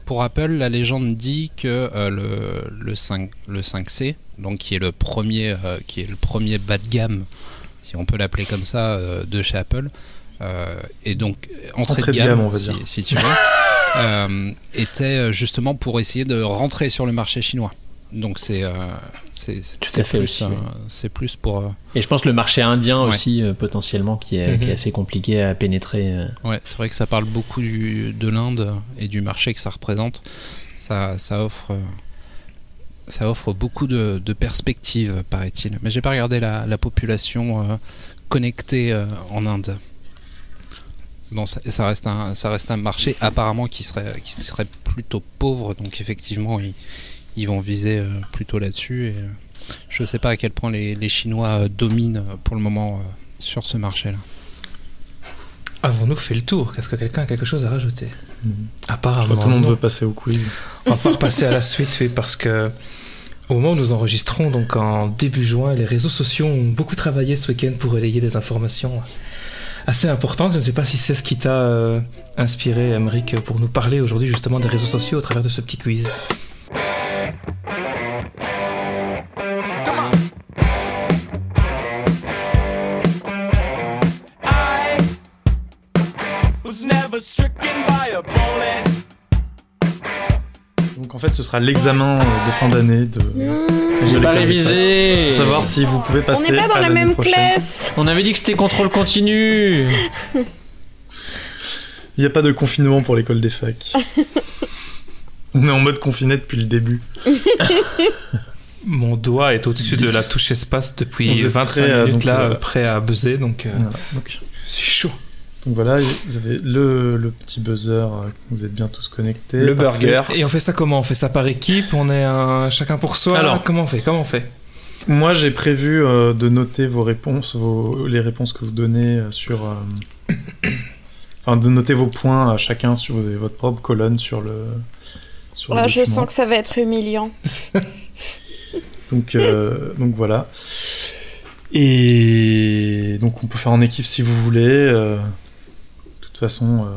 Speaker 1: pour Apple, la légende dit que le 5C, donc qui est le premier bas de gamme, si on peut l'appeler comme ça, de chez Apple, et donc entrée de gamme,
Speaker 5: on va dire,
Speaker 1: si tu veux, était justement pour essayer de rentrer sur le marché chinois. Donc c'est plus pour...
Speaker 6: Et je pense le marché indien aussi, potentiellement, qui est assez compliqué à pénétrer.
Speaker 1: Ouais, c'est vrai que ça parle beaucoup de l'Inde et du marché que ça représente. Ça offre beaucoup de perspectives, paraît-il. Mais j'ai pas regardé la population connectée en Inde. Bon, ça reste un marché apparemment qui serait plutôt pauvre, donc effectivement ils vont viser plutôt là-dessus, et je ne sais pas à quel point les Chinois dominent pour le moment sur ce marché-là.
Speaker 3: Avons-nous fait le tour? Est-ce que quelqu'un a quelque chose à rajouter? Apparemment.
Speaker 5: Je crois que tout le monde veut passer au quiz.
Speaker 3: On va pouvoir passer à la suite, oui, parce que au moment où nous enregistrons, donc en début juin, les réseaux sociaux ont beaucoup travaillé ce week-end pour relayer des informations assez importantes. Je ne sais pas si c'est ce qui t'a inspiré, Aymeric, pour nous parler aujourd'hui justement des réseaux sociaux au travers de ce petit quiz.
Speaker 5: Donc en fait, ce sera l'examen de fin d'année de...
Speaker 6: J'ai pas révisé.
Speaker 5: Pour savoir si vous pouvez passer.
Speaker 2: On n'est pas dans la même classe.
Speaker 6: On avait dit que c'était contrôle continu.
Speaker 5: Il n'y a pas de confinement pour l'école des facs. On est en mode confiné depuis le début.
Speaker 3: Mon doigt est au-dessus de la touche espace depuis 25 minutes prêt à buzzer, donc c'est chaud.
Speaker 5: Donc voilà, vous avez le petit buzzer, vous êtes bien tous connectés.
Speaker 6: Le burger.
Speaker 3: Et on fait ça comment? On fait ça par équipe? On est chacun pour soi?
Speaker 5: Alors,
Speaker 3: comment on fait?
Speaker 5: Moi, j'ai prévu de noter vos réponses, les réponses que vous donnez sur... Enfin, de noter vos points à chacun sur votre propre colonne sur le document.
Speaker 2: Je sens que ça va être humiliant.
Speaker 5: Donc voilà. Et donc on peut faire en équipe si vous voulez. De toute façon,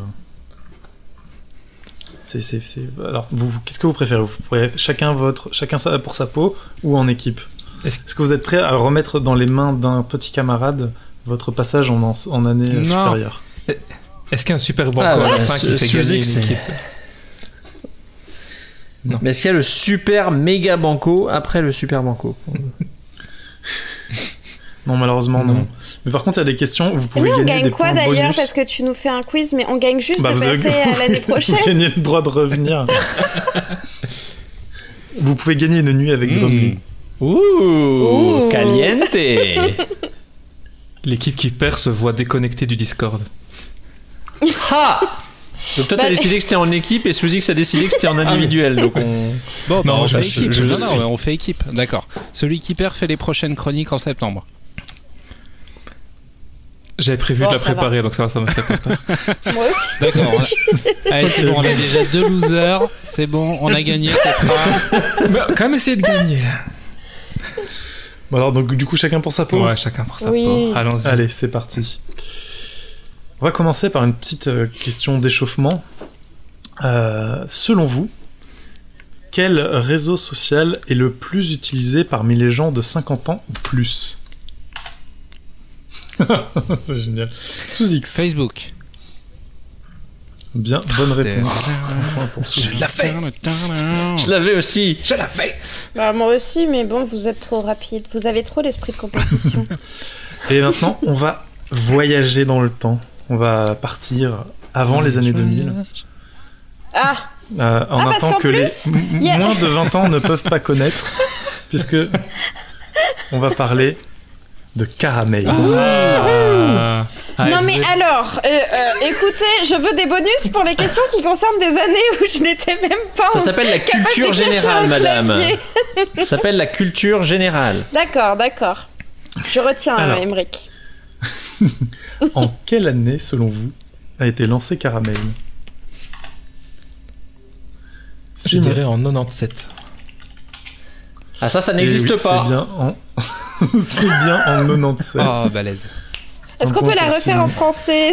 Speaker 5: alors qu'est-ce que vous préférez? Vous pourrez chacun ça pour sa peau ou en équipe? Est-ce que vous êtes prêt à remettre dans les mains d'un petit camarade votre passage en année supérieure?
Speaker 3: Est-ce qu'il y a un super banco à la fin qui fait gagner une équipe?
Speaker 6: Non. Mais est-ce qu'il y a le super méga banco après le super banco?
Speaker 5: Non, malheureusement, non. Mais par contre, il y a des questions où vous pouvez
Speaker 2: Mais on
Speaker 5: gagner
Speaker 2: gagne
Speaker 5: des
Speaker 2: quoi
Speaker 5: points
Speaker 2: d'ailleurs?
Speaker 5: bonus.
Speaker 2: Parce que tu nous fais un quiz, mais on gagne juste de
Speaker 5: vous avez-
Speaker 2: passer à l'année prochaine.
Speaker 5: Vous gagnez le droit de revenir. Vous pouvez gagner une nuit avec Drumly.
Speaker 6: Ouh, caliente.
Speaker 3: L'équipe qui perd se voit déconnectée du Discord.
Speaker 6: Ha. Donc toi, t'as
Speaker 2: Bah-
Speaker 6: décidé que c'était en équipe et Suzix a décidé que c'était en individuel. Donc on...
Speaker 1: Bon, bah,
Speaker 3: Non,
Speaker 1: on
Speaker 3: je-
Speaker 1: fait
Speaker 3: je-
Speaker 1: équipe.
Speaker 3: je-
Speaker 1: On fait équipe. D'accord. Celui qui perd fait les prochaines chroniques en septembre.
Speaker 3: J'avais prévu
Speaker 2: Bon,
Speaker 3: de la
Speaker 2: ça va.
Speaker 3: préparer, donc ça me fait pas peur.
Speaker 2: Moi aussi.
Speaker 1: D'accord. Allez, c'est bon, on a déjà 2 losers. C'est bon, on a gagné.
Speaker 3: Mais quand même essayer de gagner.
Speaker 5: Bon, alors, donc, du coup, chacun pour sa peau.
Speaker 3: Ouais, chacun pour sa
Speaker 2: Oui.
Speaker 3: peau. Allons-y.
Speaker 5: Allez, c'est parti. On va commencer par une petite question d'échauffement. Selon vous, quel réseau social est le plus utilisé parmi les gens de 50 ans ou plus? C'est génial. Sous X.
Speaker 1: Facebook.
Speaker 5: Bien, bonne réponse. Pour Sous X.
Speaker 3: Je l'ai fait.
Speaker 6: Je l'avais aussi.
Speaker 3: Je l'ai fait.
Speaker 2: Bah, moi aussi, mais bon, vous êtes trop rapide. Vous avez trop l'esprit de compétition.
Speaker 5: Et maintenant, on va voyager dans le temps. On va partir avant les années 2000.
Speaker 2: Ah,
Speaker 5: En
Speaker 2: parce
Speaker 5: un temps
Speaker 2: qu'en
Speaker 5: que
Speaker 2: plus,
Speaker 5: les
Speaker 2: y a-
Speaker 5: moins de 20 ans ne peuvent pas connaître, puisque on va parler de Caramel.
Speaker 2: non mais alors, écoutez, je veux des bonus pour les questions qui concernent des années où je n'étais même pas
Speaker 6: Ça
Speaker 2: en
Speaker 6: s'appelle la
Speaker 2: capable
Speaker 6: culture
Speaker 2: d'écrire sur
Speaker 6: générale,
Speaker 2: le
Speaker 6: madame.
Speaker 2: clavier.
Speaker 6: Ça s'appelle la culture générale.
Speaker 2: D'accord. Je retiens,
Speaker 5: Alors.
Speaker 2: Emmerich.
Speaker 5: En quelle année, selon vous, a été lancé Caramel?
Speaker 3: Je dirais en 97.
Speaker 6: Ah ça
Speaker 5: Eh
Speaker 6: n'existe
Speaker 5: oui,
Speaker 6: pas.
Speaker 5: C'est bien en... c'est bien en 97.
Speaker 1: Oh, balèze.
Speaker 2: Est-ce
Speaker 5: Un
Speaker 2: qu'on
Speaker 5: point
Speaker 2: peut la
Speaker 5: pour
Speaker 2: refaire
Speaker 5: Simon.
Speaker 2: en français?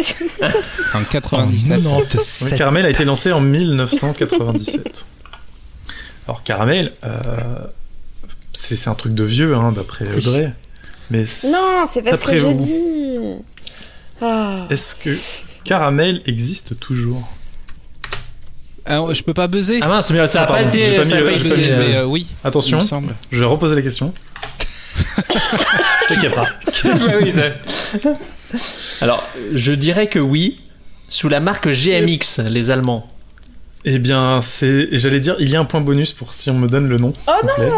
Speaker 1: En 97.
Speaker 5: Oui,
Speaker 3: 97.
Speaker 5: Caramel a été lancé en 1997. Alors Caramel, c'est un truc de vieux, hein, d'après Audrey. Mais
Speaker 2: Non, c'est parce que
Speaker 5: D'après
Speaker 2: j'ai
Speaker 5: vous.
Speaker 2: dit. Ah.
Speaker 5: est-ce que Caramel existe toujours?
Speaker 1: Alors, je peux pas buzzer.
Speaker 6: Ah mince, mais ça a pas
Speaker 5: Pardon, j'ai
Speaker 6: été.
Speaker 5: pas
Speaker 6: ça a
Speaker 5: mis
Speaker 6: pas
Speaker 5: le-
Speaker 1: Je
Speaker 6: été-
Speaker 1: peux
Speaker 5: j'ai
Speaker 1: buzzer,
Speaker 5: pas mis-
Speaker 1: mais oui.
Speaker 5: Attention,
Speaker 1: Il me semble.
Speaker 5: je vais reposer la question. C'est Capra.
Speaker 6: Oui, alors, je dirais que oui, sous la marque GMX, les Allemands.
Speaker 5: Eh bien, j'allais dire, il y a un point bonus pour si on me donne le nom.
Speaker 2: Oh
Speaker 5: complet.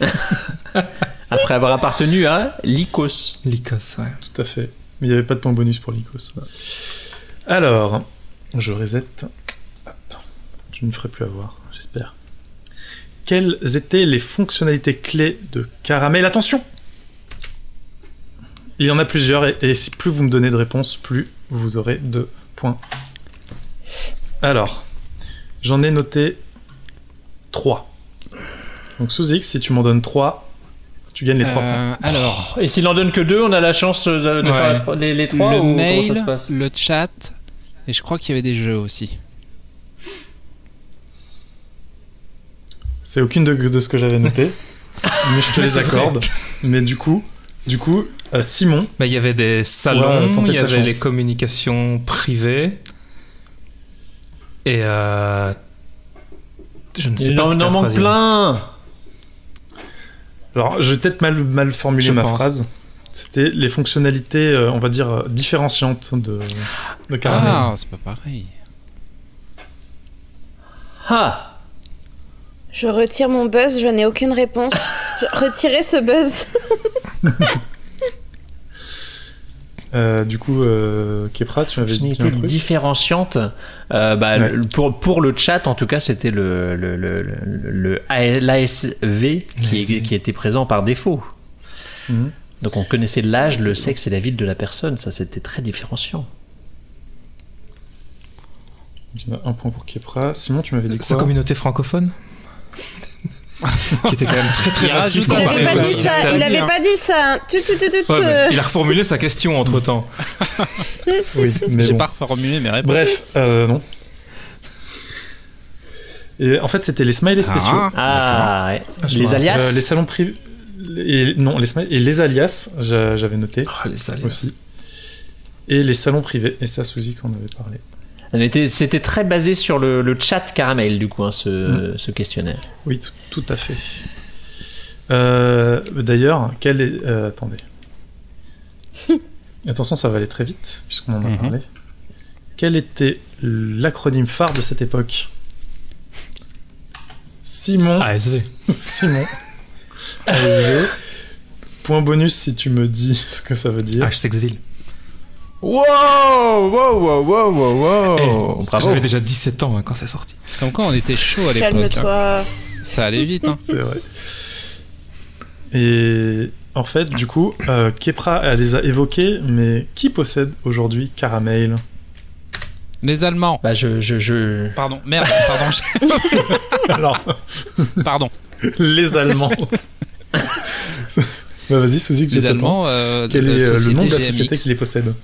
Speaker 5: Et-
Speaker 6: Après avoir appartenu à Lycos.
Speaker 3: Lycos, ouais.
Speaker 5: Tout à fait. Mais il n'y avait pas de point bonus pour Lycos. Alors, je reset. Hop. Je ne ferai plus avoir, j'espère. Quelles étaient les fonctionnalités clés de Caramel? Attention! Il y en a plusieurs, et si plus vous me donnez de réponses, plus vous aurez de points. Alors, j'en ai noté 3. Donc sous X, si tu m'en donnes 3, tu gagnes les 3 points.
Speaker 1: Alors,
Speaker 6: Et s'il en donne que 2, on a la chance de
Speaker 3: Ouais.
Speaker 6: faire les 3
Speaker 1: le
Speaker 6: ou comment
Speaker 1: mail,
Speaker 6: ça se passe?
Speaker 1: le chat, et je crois qu'il y avait des jeux aussi.
Speaker 5: C'est aucune de ce que j'avais noté, mais je te les
Speaker 3: C'est vrai.
Speaker 5: accorde. Mais du coup, Simon,
Speaker 3: Bah, il y avait des
Speaker 5: Ouais,
Speaker 3: salons,
Speaker 5: tenter
Speaker 3: il y
Speaker 5: sa
Speaker 3: avait
Speaker 5: chance.
Speaker 3: les communications privées. Et je ne sais
Speaker 6: Il
Speaker 3: pas.
Speaker 6: en
Speaker 3: putain,
Speaker 6: manque
Speaker 3: troisième.
Speaker 6: plein.
Speaker 5: alors je vais peut-être mal formuler
Speaker 3: Je
Speaker 5: ma
Speaker 3: pense.
Speaker 5: phrase. C'était les fonctionnalités, on va dire, différenciantes de Caramel.
Speaker 1: Ah, c'est pas pareil.
Speaker 6: Ah.
Speaker 2: Je retire mon buzz, je n'ai aucune réponse. Retirez ce buzz.
Speaker 5: Du coup, Kepra, tu m'avais dit un
Speaker 6: Fonctionnalité
Speaker 5: truc.
Speaker 6: différenciante.
Speaker 5: Ouais.
Speaker 6: Pour le chat, en tout cas, c'était l'ASV qui était présent par défaut.
Speaker 5: Mhm.
Speaker 6: Donc on connaissait l'âge, le sexe et la ville de la personne. Ça, c'était très différenciant.
Speaker 5: Il y en a un point pour Kepra. Simon, tu m'avais dit
Speaker 3: Sa
Speaker 5: quoi?
Speaker 3: communauté francophone qui était quand même très très
Speaker 1: Il
Speaker 3: massif.
Speaker 1: rajoute
Speaker 2: Il
Speaker 1: un
Speaker 2: avait
Speaker 1: Ouais,
Speaker 2: pas dit
Speaker 1: ouais,
Speaker 2: ça.
Speaker 1: ouais.
Speaker 2: Il avait pas dit ça.
Speaker 3: Il a reformulé sa question entre temps.
Speaker 5: Oui, mais
Speaker 1: J'ai
Speaker 5: bon.
Speaker 1: pas reformulé mes réponses.
Speaker 5: Bref, non. Et en fait, c'était les smileys spéciaux.
Speaker 6: Ah, ouais.
Speaker 3: je
Speaker 6: Les
Speaker 3: me
Speaker 6: alias.
Speaker 5: Les salons privés. Non, les smileys et les alias, j'avais noté
Speaker 3: Oh, les alias.
Speaker 5: aussi. Et les salons privés. Et ça, Suzy, on en avait parlé.
Speaker 6: C'était très basé sur le chat Caramel, du coup, hein, ce questionnaire.
Speaker 5: Oui, tout à fait. D'ailleurs, quel est... attendez. Attention, ça va aller très vite, puisqu'on en a parlé. Quel était l'acronyme phare de cette époque? Simon.
Speaker 3: ASV.
Speaker 5: Simon. ASV. Point bonus si tu me dis ce que ça veut dire.
Speaker 3: H-Sexville.
Speaker 6: Wow, wow, wow, wow, wow, wow. Bravo.
Speaker 3: J'avais déjà 17 ans quand c'est sorti.
Speaker 1: Comme quoi, on était chaud à l'époque.
Speaker 2: Calme-toi.
Speaker 1: Hein. Ça allait vite. Hein.
Speaker 5: C'est vrai. Et en fait, du coup, Kepra, elle les a évoqués, mais qui possède aujourd'hui Caramel?
Speaker 1: Les Allemands.
Speaker 6: Bah, je...
Speaker 1: Pardon, merde, pardon.
Speaker 5: Alors,
Speaker 1: Pardon.
Speaker 5: les Allemands. Bah, vas-y, Suzy, que
Speaker 1: Les
Speaker 5: j'ai
Speaker 1: Allemands,
Speaker 5: Quel est le nom de la
Speaker 1: GMX.
Speaker 5: société qui les possède?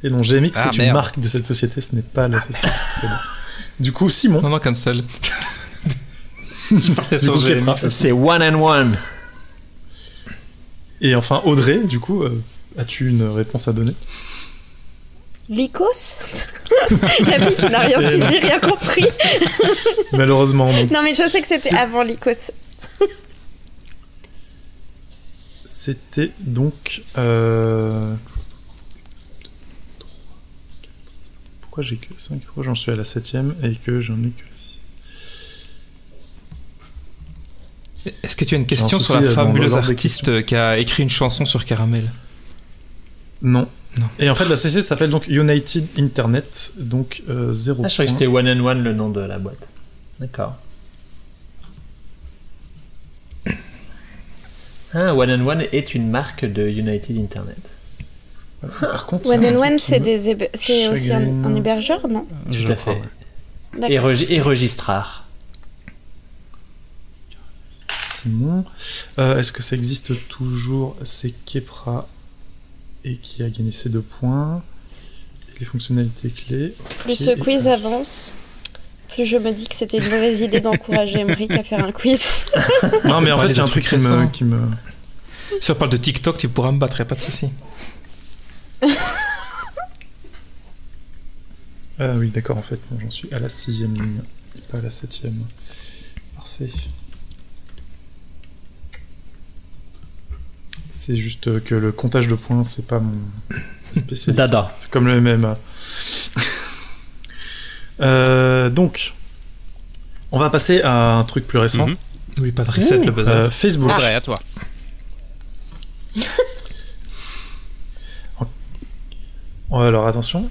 Speaker 5: Et non, GMX,
Speaker 1: Ah,
Speaker 5: c'est une
Speaker 1: merde.
Speaker 5: marque de cette société, ce n'est pas la société qui possède. Du coup, Simon.
Speaker 3: Non, cancel. Je partais
Speaker 5: Du
Speaker 3: sur
Speaker 5: coup, Kepra.
Speaker 3: GMX.
Speaker 6: C'est one and one.
Speaker 5: Et enfin, Audrey, du coup, as-tu une réponse à donner?
Speaker 2: Lycos. La fille qui n'a rien suivi, rien compris.
Speaker 5: Malheureusement, donc.
Speaker 2: Non, mais je sais que c'était avant Lycos.
Speaker 5: C'était donc... Pourquoi j'ai que 5? Pourquoi j'en suis à la 7ème et que j'en ai que la 6?
Speaker 3: Est-ce que tu as une question
Speaker 5: J'ai un
Speaker 3: sur la
Speaker 5: souci, dans
Speaker 3: fabuleuse
Speaker 5: l'ordre des
Speaker 3: artiste qui a écrit une chanson sur Caramel?
Speaker 5: Non.
Speaker 3: Non.
Speaker 5: Et en fait, la société s'appelle donc United Internet, donc 0.
Speaker 6: Ah, je croyais que c'était one and one le nom de la boîte. D'accord. Ah, One and One est une marque de United Internet.
Speaker 5: Par contre,
Speaker 2: One and
Speaker 5: un
Speaker 2: One,
Speaker 5: truc
Speaker 2: c'est
Speaker 5: qui me-
Speaker 2: c'est aussi un
Speaker 5: chagrine.
Speaker 2: hébergeur, non?
Speaker 1: Je
Speaker 6: Tout à
Speaker 1: crois,
Speaker 6: fait.
Speaker 1: ouais.
Speaker 6: Et,
Speaker 2: D'accord.
Speaker 6: et registrar.
Speaker 5: Simon. Est-ce que ça existe toujours? C'est Kepra et qui a gagné ses 2 points. Et les fonctionnalités clés.
Speaker 2: Plus ce quiz avance, plus je me dis que c'était une mauvaise idée d'encourager Emmerich à faire un quiz.
Speaker 5: Non, mais en
Speaker 3: parler
Speaker 5: fait, il y a un
Speaker 3: de
Speaker 5: truc
Speaker 3: trucs récents.
Speaker 5: qui me...
Speaker 3: Si on parle de TikTok, tu pourras me battre, y a pas de souci.
Speaker 5: Ah oui, d'accord, en fait, bon, j'en suis à la 6ème ligne, et pas à la 7ème. Parfait. C'est juste que le comptage de points, c'est pas mon spécialité.
Speaker 6: Dada.
Speaker 5: C'est comme le MMA. Donc, on va passer à un truc plus récent.
Speaker 1: Mhm.
Speaker 3: Oui, pas de reset, le buzzer.
Speaker 5: Facebook.
Speaker 1: Audrey, à toi.
Speaker 5: Alors attention,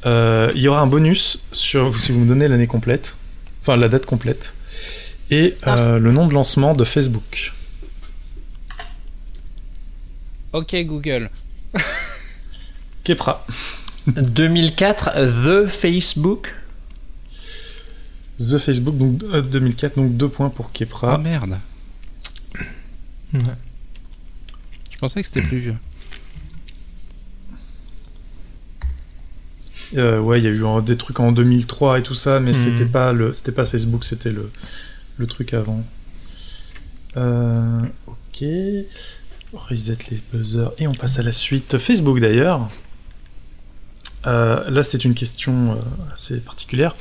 Speaker 5: il y aura un bonus sur si vous me donnez l'année complète, enfin la date complète, et le nom de lancement de Facebook.
Speaker 1: Ok, Google.
Speaker 5: Kepra.
Speaker 6: 2004, The Facebook.
Speaker 5: The Facebook, donc 2004, donc 2 points pour
Speaker 1: Ah
Speaker 5: Kepra.
Speaker 1: merde.
Speaker 3: Ouais.
Speaker 1: Je pensais que c'était plus vieux.
Speaker 5: Ouais, il y a eu des trucs en 2003 et tout ça, mais c'était pas Facebook, c'était le truc avant. Ok. Reset les buzzers et on passe à la suite. Facebook d'ailleurs. Là, c'est une question assez particulière.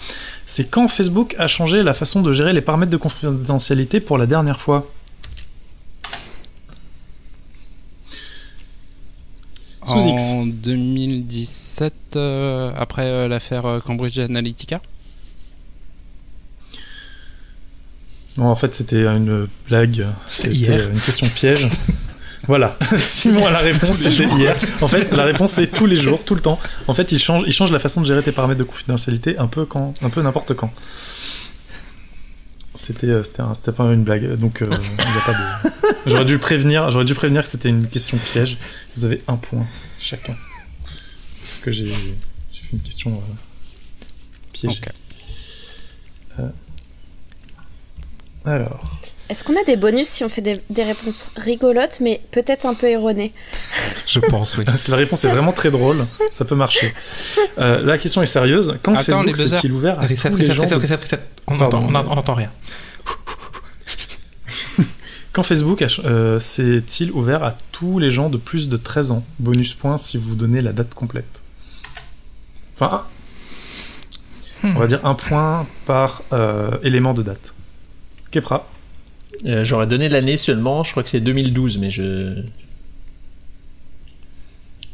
Speaker 5: C'est quand Facebook a changé la façon de gérer les paramètres de confidentialité pour la dernière fois? Sous X.
Speaker 1: En 2017, après l'affaire Cambridge Analytica.
Speaker 5: Non, en fait, c'était une blague.
Speaker 3: C'est
Speaker 5: C'était
Speaker 3: hier.
Speaker 5: une question piège. Voilà. Simon a la réponse, c'était hier. En fait, la réponse c'est tous les jours, tout le temps. En fait, il change la façon de gérer tes paramètres de confidentialité un peu n'importe quand. C'était pas une blague. Donc, il y a pas de... J'aurais dû prévenir que c'était une question piège. Vous avez 1 point chacun. Parce que j'ai fait une question piège.
Speaker 1: Ok.
Speaker 5: Alors.
Speaker 2: Est-ce qu'on a des bonus si on fait des réponses rigolotes, mais peut-être un peu erronées?
Speaker 3: Je pense, oui.
Speaker 5: Si la réponse est vraiment très drôle, ça peut marcher. La question est sérieuse. Quand
Speaker 1: Attends, les
Speaker 5: Facebook
Speaker 1: buzzers.
Speaker 5: s'est-il ouvert à
Speaker 3: Reset,
Speaker 5: tous les gens de-
Speaker 3: reset. On
Speaker 5: Pardon.
Speaker 3: n'entend rien.
Speaker 5: Quand Facebook s'est-il ouvert à tous les gens de plus de 13 ans? Bonus point si vous donnez la date complète. Enfin, on va dire 1 point par élément de date. Kepra.
Speaker 6: J'aurais donné l'année seulement, je crois que c'est 2012, mais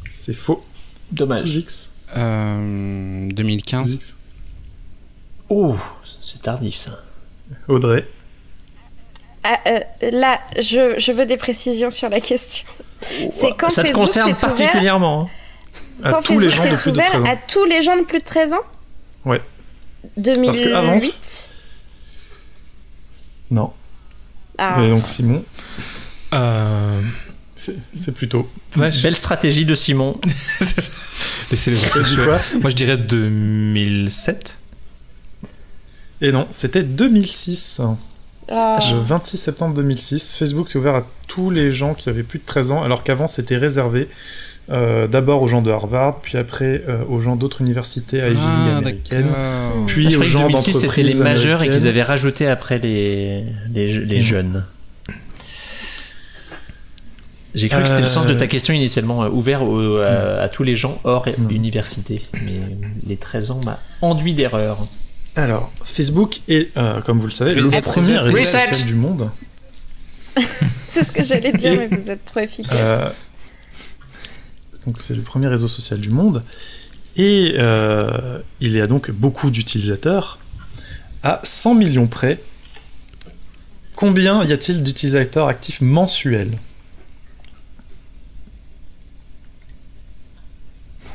Speaker 5: C'est faux.
Speaker 6: Dommage.
Speaker 5: Sous X.
Speaker 1: 2015.
Speaker 5: Sous X.
Speaker 6: Oh, c'est tardif ça.
Speaker 5: Audrey.
Speaker 2: Là, je veux des précisions sur la question. C'est quand
Speaker 6: ça te
Speaker 2: Facebook
Speaker 6: concerne
Speaker 2: s'est ouvert,
Speaker 6: particulièrement.
Speaker 5: À
Speaker 2: quand
Speaker 5: tous les
Speaker 2: Facebook
Speaker 5: gens de
Speaker 2: s'est
Speaker 5: plus de
Speaker 2: ouvert
Speaker 5: 13 ans.
Speaker 2: à tous les gens de plus de 13 ans.
Speaker 5: Ouais.
Speaker 2: 2008.
Speaker 5: Parce que avant- Non.
Speaker 2: Ah.
Speaker 5: Et donc Simon,
Speaker 3: Euh...
Speaker 5: c'est plutôt.
Speaker 3: Ouais,
Speaker 6: Belle stratégie de Simon.
Speaker 3: Laissez-les
Speaker 5: Tu dis quoi?
Speaker 3: Moi, je dirais 2007.
Speaker 5: Et non, c'était 2006.
Speaker 2: Ah.
Speaker 5: Le 26 septembre 2006, Facebook s'est ouvert à tous les gens qui avaient plus de 13 ans, alors qu'avant c'était réservé d'abord aux gens de Harvard, puis après aux gens d'autres universités Ivy League américaines,
Speaker 1: d'accord.
Speaker 5: puis
Speaker 6: Je
Speaker 5: aux
Speaker 6: croyais que
Speaker 5: gens
Speaker 6: 2006
Speaker 5: d'entreprises
Speaker 6: c'était les majeurs et qu'ils
Speaker 5: américaines.
Speaker 6: avaient rajouté après les jeunes. J'ai cru que c'était le sens de ta question initialement, ouvert à tous les gens hors université. Mais les 13 ans m'a enduit d'erreur.
Speaker 5: Alors, Facebook est, comme vous le savez,
Speaker 1: Reset,
Speaker 5: le premier
Speaker 1: reset,
Speaker 5: réseau
Speaker 6: reset.
Speaker 5: social du monde.
Speaker 2: C'est ce que j'allais dire, mais vous êtes trop efficace.
Speaker 5: Donc c'est le premier réseau social du monde. Et il y a donc beaucoup d'utilisateurs. À 100 millions près, combien y a-t-il d'utilisateurs actifs mensuels?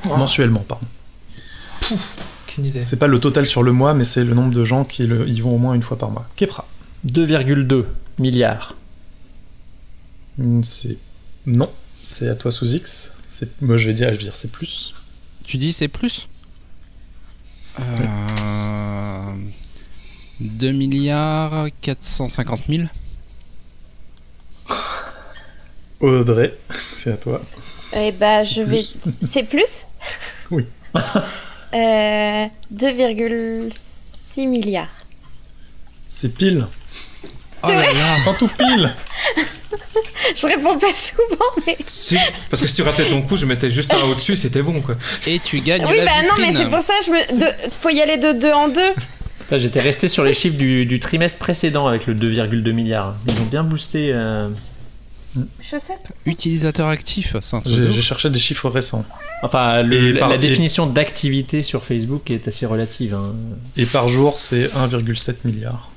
Speaker 5: Mensuellement, pardon.
Speaker 3: Aucune idée.
Speaker 5: C'est pas le total sur le mois, mais c'est le nombre de gens qui y vont au moins une fois par mois. Kepra.
Speaker 6: 2,2 milliards.
Speaker 5: Non, c'est à toi sous X. Moi je vais dire c'est plus.
Speaker 1: Tu dis c'est plus 2 milliards 450 000.
Speaker 5: Audrey, c'est à toi.
Speaker 2: Eh ben, je vais.
Speaker 5: plus.
Speaker 2: C'est plus.
Speaker 5: Oui.
Speaker 2: 2,6 milliards.
Speaker 5: C'est pile.
Speaker 1: Oh là là.
Speaker 5: Tant tout pile.
Speaker 2: Je réponds pas souvent, mais.
Speaker 3: Parce que si tu ratais ton coup, je mettais juste un au-dessus, c'était bon quoi.
Speaker 1: Et tu gagnes
Speaker 2: Oui,
Speaker 1: la
Speaker 2: bah non, mais
Speaker 1: vitrine.
Speaker 2: c'est pour ça, faut y aller de 2 en 2.
Speaker 6: Là, j'étais resté sur les chiffres du trimestre précédent avec le 2,2 milliards. Ils ont bien boosté.
Speaker 2: Chaussettes.
Speaker 1: Utilisateur actif, c'est un truc de
Speaker 5: J'ai
Speaker 1: ouf.
Speaker 5: cherché des chiffres récents.
Speaker 6: Enfin,
Speaker 5: Et
Speaker 6: la définition d'activité sur Facebook est assez relative. Hein.
Speaker 5: Et par jour, c'est 1,7 milliard.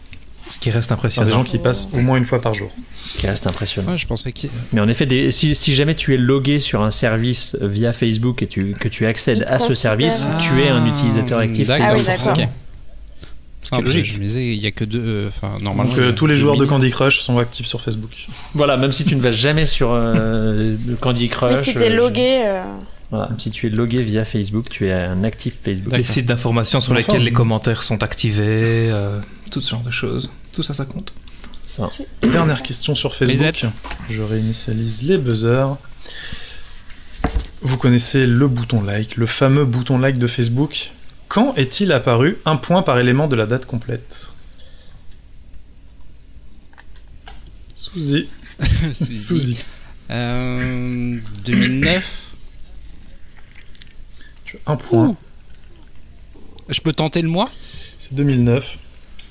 Speaker 3: Ce qui reste
Speaker 5: C'est des
Speaker 3: impressionnant.
Speaker 5: gens qui passent au moins une fois par jour.
Speaker 6: Ce qui reste impressionnant.
Speaker 1: Ouais, je pensais qu'il.
Speaker 6: Mais en effet, si jamais tu es logué sur un service via Facebook et que tu accèdes
Speaker 2: Il te
Speaker 6: à ce
Speaker 2: considère.
Speaker 6: service, tu es un utilisateur actif.
Speaker 1: D'accord.
Speaker 2: Ah oui,
Speaker 6: Facebook.
Speaker 2: d'accord.
Speaker 1: Ok.
Speaker 3: Ce qui est logique.
Speaker 1: Je me disais, il y a que deux. Enfin, normalement.
Speaker 5: Donc
Speaker 1: il y a
Speaker 5: tous les
Speaker 1: 2
Speaker 5: joueurs de
Speaker 1: millions.
Speaker 5: Candy Crush sont actifs sur Facebook.
Speaker 6: Voilà, même si tu ne vas jamais sur le Candy Crush.
Speaker 2: Mais si t'es logué.
Speaker 6: Voilà, même si tu es logué via Facebook, tu es un actif Facebook.
Speaker 3: Les sites d'information sur
Speaker 5: Enfin,
Speaker 3: lesquels les commentaires sont activés, tout ce genre de choses. Tout ça, ça compte.
Speaker 6: Ça.
Speaker 5: Dernière question sur Facebook.
Speaker 1: Reset.
Speaker 5: Je réinitialise les buzzers. Vous connaissez le bouton like, le fameux bouton like de Facebook. Quand est-il apparu un point par élément de la date complète? Sous X.
Speaker 1: 2009.
Speaker 5: Un point.
Speaker 1: Ouh. Je peux tenter le mois.
Speaker 5: C'est 2009.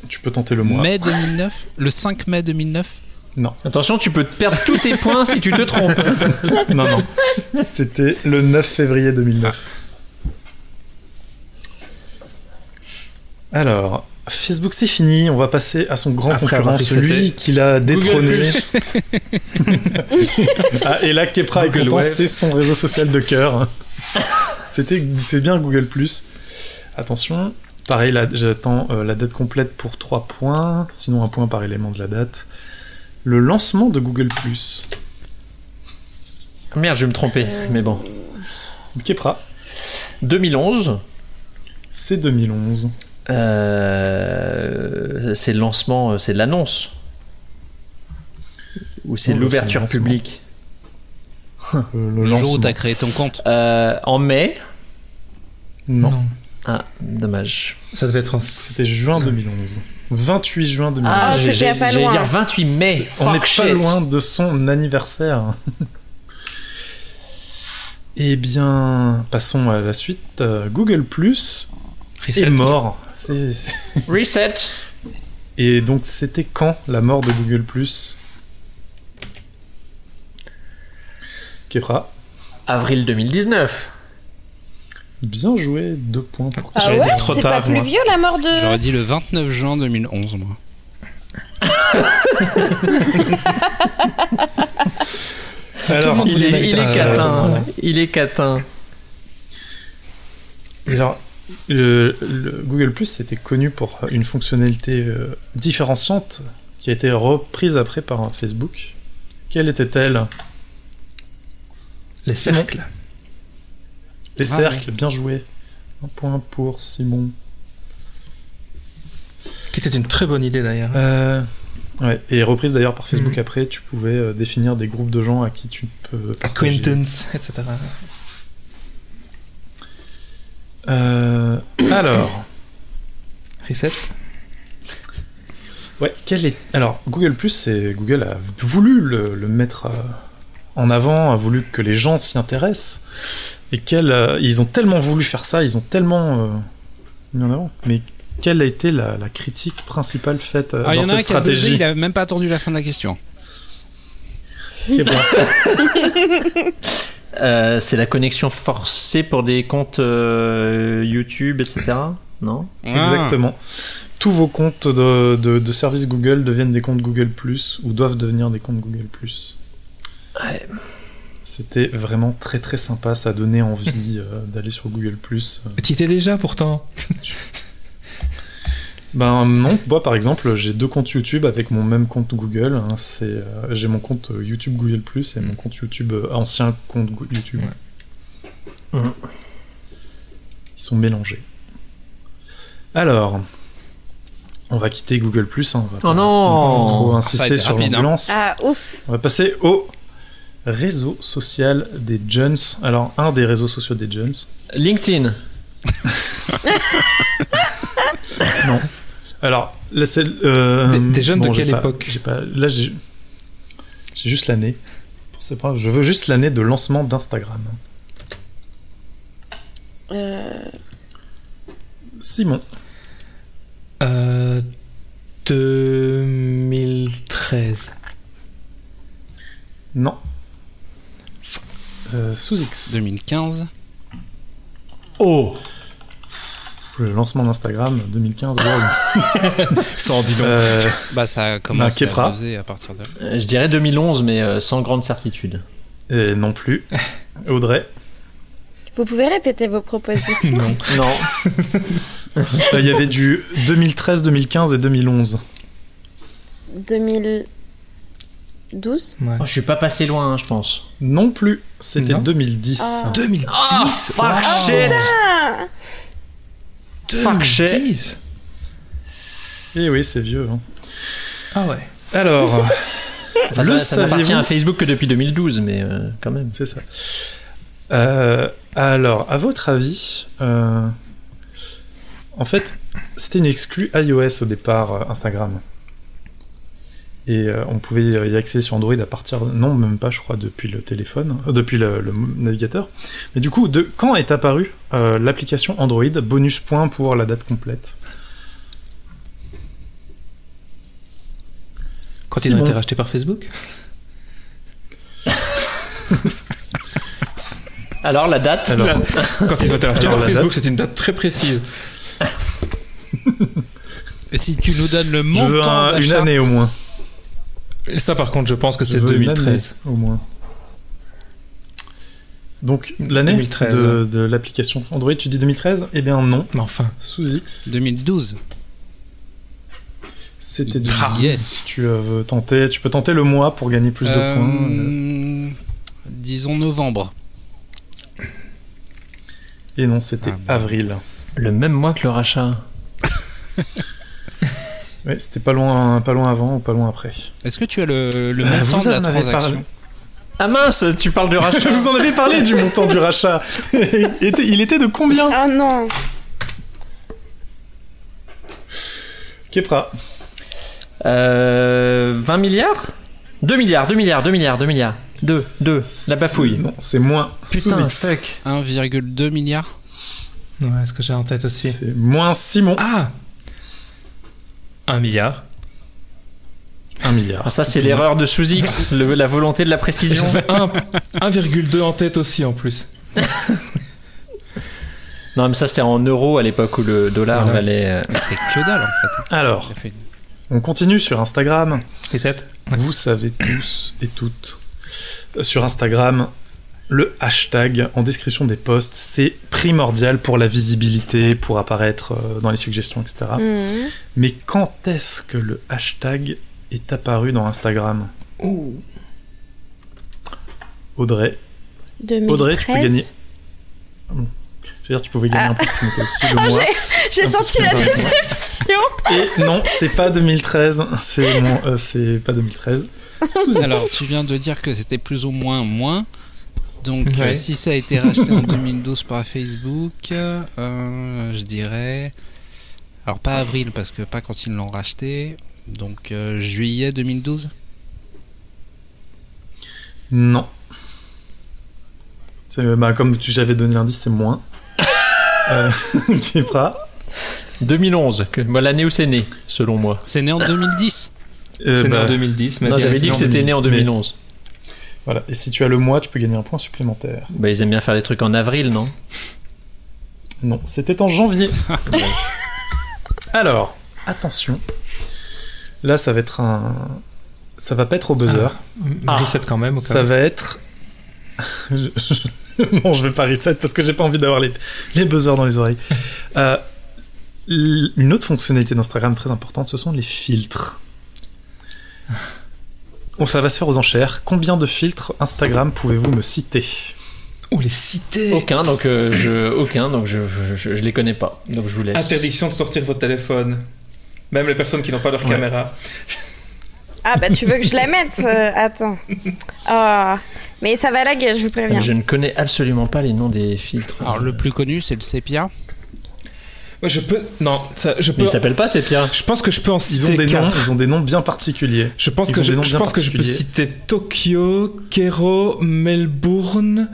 Speaker 5: Tu peux tenter le mois.
Speaker 1: Mai 2009. Le 5 mai 2009.
Speaker 5: Non,
Speaker 6: Attention, tu peux perdre tous tes points si tu te trompes.
Speaker 5: non. C'était le 9 février 2009. Alors, Facebook c'est fini, on va passer à son grand
Speaker 3: Après
Speaker 5: concurrent,
Speaker 3: avoir dit que
Speaker 5: celui
Speaker 3: c'était
Speaker 5: qui l'a détrôné.
Speaker 6: Google+.
Speaker 5: Ah, et là, Kepra est
Speaker 3: Google
Speaker 5: content,
Speaker 3: Web.
Speaker 5: c'est son réseau social de cœur. C'est bien Google+. Attention, pareil, là, j'attends la date complète pour 3 points, sinon un point par élément de la date. Le lancement de Google+.
Speaker 6: Merde, je vais me tromper, mais bon.
Speaker 5: Kepra,
Speaker 6: 2011,
Speaker 5: c'est 2011.
Speaker 6: c'est le lancement, c'est l'annonce. Ou c'est
Speaker 5: Oh,
Speaker 6: l'ouverture
Speaker 5: c'est le lancement.
Speaker 6: publique.
Speaker 5: Le
Speaker 1: Le jour où
Speaker 5: lancement.
Speaker 1: t'as créé ton compte.
Speaker 6: En mai.
Speaker 5: Non,
Speaker 6: Ah, dommage.
Speaker 3: Ça devait être en...
Speaker 5: c'était juin 2011. 28 juin 2011.
Speaker 2: Ah, c'était
Speaker 6: j'allais
Speaker 2: pas loin.
Speaker 6: dire 28 mai.
Speaker 5: On n'est
Speaker 6: Fuck
Speaker 5: pas
Speaker 6: shit.
Speaker 5: loin de son anniversaire. Eh bien, passons à la suite. Google Plus est mort.
Speaker 6: Reset.
Speaker 5: Et donc, c'était quand la mort de Google+. Kefra.
Speaker 6: Avril 2019.
Speaker 5: Bien joué, 2 points pour
Speaker 2: Ah
Speaker 3: J'allais
Speaker 2: ouais,
Speaker 3: dire trop
Speaker 2: c'est
Speaker 3: tard,
Speaker 2: pas plus
Speaker 3: moi.
Speaker 2: vieux la mort de.
Speaker 1: J'aurais dit le 29 juin 2011, moi.
Speaker 5: Alors,
Speaker 6: Il est catin.
Speaker 5: ouais.
Speaker 6: Il est catin.
Speaker 5: Alors, le Google+, c'était connu pour une fonctionnalité différenciante qui a été reprise après par Facebook. Quelle était-elle?
Speaker 3: Les cercles.
Speaker 5: Les
Speaker 1: Ah,
Speaker 5: cercles, bien joué. 1 point pour Simon.
Speaker 3: Qui était une très bonne idée d'ailleurs.
Speaker 5: Ouais, et reprise d'ailleurs par Facebook après, tu pouvais définir des groupes de gens à qui tu peux partager.
Speaker 3: Acquaintance, etc.
Speaker 5: Alors,
Speaker 3: Reset.
Speaker 5: ouais, alors Google+, Google a voulu le mettre en avant, a voulu que les gens s'y intéressent, et ils ont tellement voulu faire ça, ils ont tellement mis en avant. Mais quelle a été la critique principale faite
Speaker 1: Il
Speaker 5: dans
Speaker 1: y en a un
Speaker 5: cette
Speaker 1: qui a buzzé,
Speaker 5: stratégie?
Speaker 1: il a même pas attendu la fin de la question.
Speaker 5: Qui est bon.
Speaker 6: C'est la connexion forcée pour des comptes YouTube, etc. Non?
Speaker 5: Exactement. Tous vos comptes de services Google deviennent des comptes Google+, ou doivent devenir des comptes Google+.
Speaker 6: Ouais.
Speaker 5: C'était vraiment très très sympa, ça donnait envie d'aller sur Google+.
Speaker 3: Tu y étais déjà pourtant.
Speaker 5: Ben non, moi par exemple, j'ai 2 comptes YouTube avec mon même compte Google. Hein, j'ai mon compte YouTube Google+, et mon compte YouTube, ancien compte YouTube.
Speaker 6: Ouais.
Speaker 5: Ils sont mélangés. Alors, on va quitter Google+, hein, on va pas trop
Speaker 6: non!
Speaker 5: insister
Speaker 1: Ça va être
Speaker 5: sur
Speaker 1: rapide, hein.
Speaker 5: l'ambulance.
Speaker 2: Ah ouf.
Speaker 5: On va passer au réseau social des jeunes. Alors, un des réseaux sociaux des jeunes.
Speaker 6: LinkedIn.
Speaker 5: Non. Alors, là, c'est...
Speaker 3: Des jeunes de
Speaker 5: j'ai
Speaker 3: quelle
Speaker 5: pas-
Speaker 3: époque?
Speaker 5: Là, j'ai juste l'année. C'est pas... Je veux juste l'année de lancement d'Instagram. Simon.
Speaker 3: 2013.
Speaker 5: Non. Sous X.
Speaker 1: 2015.
Speaker 6: Oh!
Speaker 5: Le lancement d'Instagram 2015. Wow.
Speaker 3: Sans dis donc.
Speaker 1: Bah ça a commencé
Speaker 5: Kepra.
Speaker 1: à buzzer à partir de là.
Speaker 6: Je dirais 2011, mais sans grande certitude.
Speaker 5: Et non plus. Audrey.
Speaker 2: Vous pouvez répéter vos propositions?
Speaker 3: Non.
Speaker 6: Non.
Speaker 5: Là, il y avait du 2013, 2015 et 2011.
Speaker 2: 2012?
Speaker 3: Ouais.
Speaker 6: Oh, je suis pas passé loin, hein, je pense.
Speaker 5: Non plus. C'était
Speaker 3: Non.
Speaker 5: 2010.
Speaker 2: Ah.
Speaker 3: 2010.
Speaker 6: Fuck shit!
Speaker 2: Ah,
Speaker 6: Fuck shit.
Speaker 3: 2010.
Speaker 5: Et oui, c'est vieux. Hein.
Speaker 3: Ah ouais.
Speaker 5: Alors,
Speaker 6: Enfin,
Speaker 5: le
Speaker 6: ça n'appartient
Speaker 5: saviez-vous
Speaker 6: à Facebook que depuis 2012, mais quand même.
Speaker 5: C'est ça. Alors, à votre avis, en fait, c'était une exclue iOS au départ, Instagram. Et on pouvait y accéder sur Android à partir... Non, même pas, je crois, depuis le téléphone, depuis le navigateur. Mais du coup, quand est apparue l'application Android? Bonus point pour la date complète.
Speaker 3: Quand ils
Speaker 5: Simon.
Speaker 3: ont été rachetés par Facebook.
Speaker 6: Alors, la date?
Speaker 5: Alors,
Speaker 3: Quand ils ont été rachetés
Speaker 5: Alors,
Speaker 3: par
Speaker 5: la
Speaker 3: Facebook,
Speaker 5: date.
Speaker 3: c'est une date très précise.
Speaker 1: Et si tu nous donnes le
Speaker 5: je veux
Speaker 1: montant
Speaker 5: une
Speaker 1: d'achat,
Speaker 5: année au moins.
Speaker 3: Et ça, par contre, je pense que
Speaker 5: Je
Speaker 3: c'est
Speaker 5: veux une
Speaker 3: 2013.
Speaker 5: année au moins. Donc, l'année
Speaker 3: 2013,
Speaker 5: de l'application Android, tu dis 2013? Eh bien non.
Speaker 3: Mais enfin.
Speaker 5: Sous X,
Speaker 1: 2012.
Speaker 5: c'était
Speaker 1: Ah,
Speaker 5: 2012.
Speaker 1: yes.
Speaker 5: Si tu veux tenter, tu peux tenter le mois pour gagner plus de points.
Speaker 1: Disons novembre.
Speaker 5: Et non, c'était
Speaker 1: Ah, bon.
Speaker 5: avril.
Speaker 6: Le même mois que le rachat.
Speaker 5: Ouais, c'était pas loin avant ou pas loin après.
Speaker 1: Est-ce que tu as le montant
Speaker 5: vous
Speaker 1: de la
Speaker 5: en avez
Speaker 1: transaction?
Speaker 5: parlé.
Speaker 6: Ah mince, tu parles de rachat.
Speaker 5: Vous en avez parlé du montant du rachat. Il était de combien?
Speaker 2: Ah non.
Speaker 5: Kepra.
Speaker 6: 20 milliards? 2 milliards. 2, la bafouille.
Speaker 5: Non, c'est moins. Sous
Speaker 6: Putain,
Speaker 5: X.
Speaker 6: fuck.
Speaker 1: 1,2 milliard.
Speaker 3: Ouais, ce que j'ai en tête aussi.
Speaker 5: C'est moins Simon.
Speaker 3: Ah 1 milliard.
Speaker 5: 1 milliard.
Speaker 6: Ah, ça, c'est l'erreur de Sous-X, la volonté de la précision.
Speaker 3: J'avais 1,2 en tête aussi en plus.
Speaker 6: Non, mais ça, c'était en euros à l'époque où le dollar valait.
Speaker 1: C'était que dalle en fait.
Speaker 5: Alors,
Speaker 1: Il a fait-
Speaker 5: on continue sur Instagram.
Speaker 3: Reset.
Speaker 5: Vous savez tous et toutes, sur Instagram, le hashtag en description des posts, c'est primordial pour la visibilité, pour apparaître dans les suggestions, etc. Mais quand est-ce que le hashtag est apparu dans Instagram ? Audrey,
Speaker 2: 2013.
Speaker 5: tu peux gagner. Je veux dire, tu pouvais gagner un peu si tu mettais aussi le mois.
Speaker 2: J'ai
Speaker 5: Un peu
Speaker 2: senti la
Speaker 5: plus
Speaker 2: déception.
Speaker 5: Et non, c'est pas 2013, c'est pas 2013.
Speaker 1: Alors, tu viens de dire que c'était plus ou moins. Donc,
Speaker 3: Ouais.
Speaker 1: si ça a été racheté en 2012 par Facebook, je dirais. Alors, pas avril, parce que pas quand ils l'ont racheté. Donc, juillet 2012.
Speaker 5: Non. Comme j'avais donné l'indice, c'est moins. Kipra.
Speaker 6: 2011, l'année où c'est né, selon moi.
Speaker 1: C'est né en 2010.
Speaker 3: C'est né en 2010. mais
Speaker 6: Non,
Speaker 3: bien
Speaker 6: j'avais
Speaker 3: sûr.
Speaker 6: dit que c'était né en 2011.
Speaker 5: Voilà. Et si tu as le mois, tu peux gagner un point supplémentaire.
Speaker 6: Bah, ils aiment bien faire des trucs en avril, non?
Speaker 5: Non, c'était en janvier. Alors, attention. Là, ça va être ça va pas être au buzzer.
Speaker 3: Reset quand même. Au cas
Speaker 5: Ça
Speaker 3: où.
Speaker 5: va être. Non, je vais pas reset parce que j'ai pas envie d'avoir les buzzers dans les oreilles. Une autre fonctionnalité d'Instagram très importante, ce sont les filtres. Bon, ça va se faire aux enchères. Combien de filtres Instagram pouvez-vous me citer ?
Speaker 3: Oh, les cités.
Speaker 6: Aucun, donc je les connais pas. Donc je vous laisse.
Speaker 3: Interdiction de sortir votre téléphone. Même les personnes qui n'ont pas leur caméra.
Speaker 2: Ah bah tu veux que je la mette Attends. Ah, mais ça va laguer, je vous préviens.
Speaker 6: Je ne connais absolument pas les noms des filtres.
Speaker 1: Alors, le plus connu, c'est le sépia.
Speaker 3: Ouais, je peux. Non, je peux.
Speaker 6: Mais il s'appelle pas Sepia.
Speaker 3: Je pense que je peux en
Speaker 5: Ils ont
Speaker 3: citer
Speaker 5: des noms,
Speaker 3: 4.
Speaker 5: ils ont des noms bien particuliers.
Speaker 3: Je pense
Speaker 5: Ils
Speaker 3: que
Speaker 5: ont des noms
Speaker 3: je
Speaker 5: bien
Speaker 3: pense que je peux
Speaker 5: particuliers.
Speaker 3: citer Tokyo, Cairo, Melbourne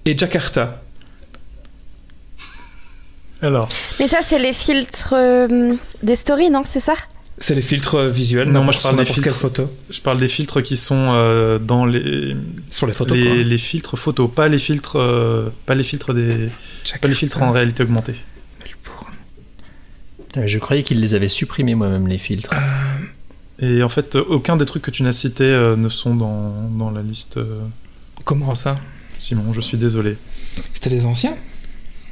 Speaker 3: et Jakarta.
Speaker 5: Alors,
Speaker 2: Mais ça c'est les filtres des stories, non? C'est ça?
Speaker 3: C'est les filtres visuels.
Speaker 5: Non, moi, je
Speaker 3: sur
Speaker 5: parle des
Speaker 3: n'importe quelle
Speaker 5: filtres.
Speaker 3: photo.
Speaker 5: je parle des filtres qui sont dans
Speaker 3: Sur les photos. quoi.
Speaker 5: les filtres photos, pas les filtres en réalité augmentée.
Speaker 3: Melbourne.
Speaker 6: Putain, mais je croyais qu'ils les avaient supprimés moi-même les filtres.
Speaker 5: Et en fait, aucun des trucs que tu n'as cités ne sont dans la liste.
Speaker 3: Comment ça?
Speaker 5: Simon, je suis désolé.
Speaker 3: C'était les anciens?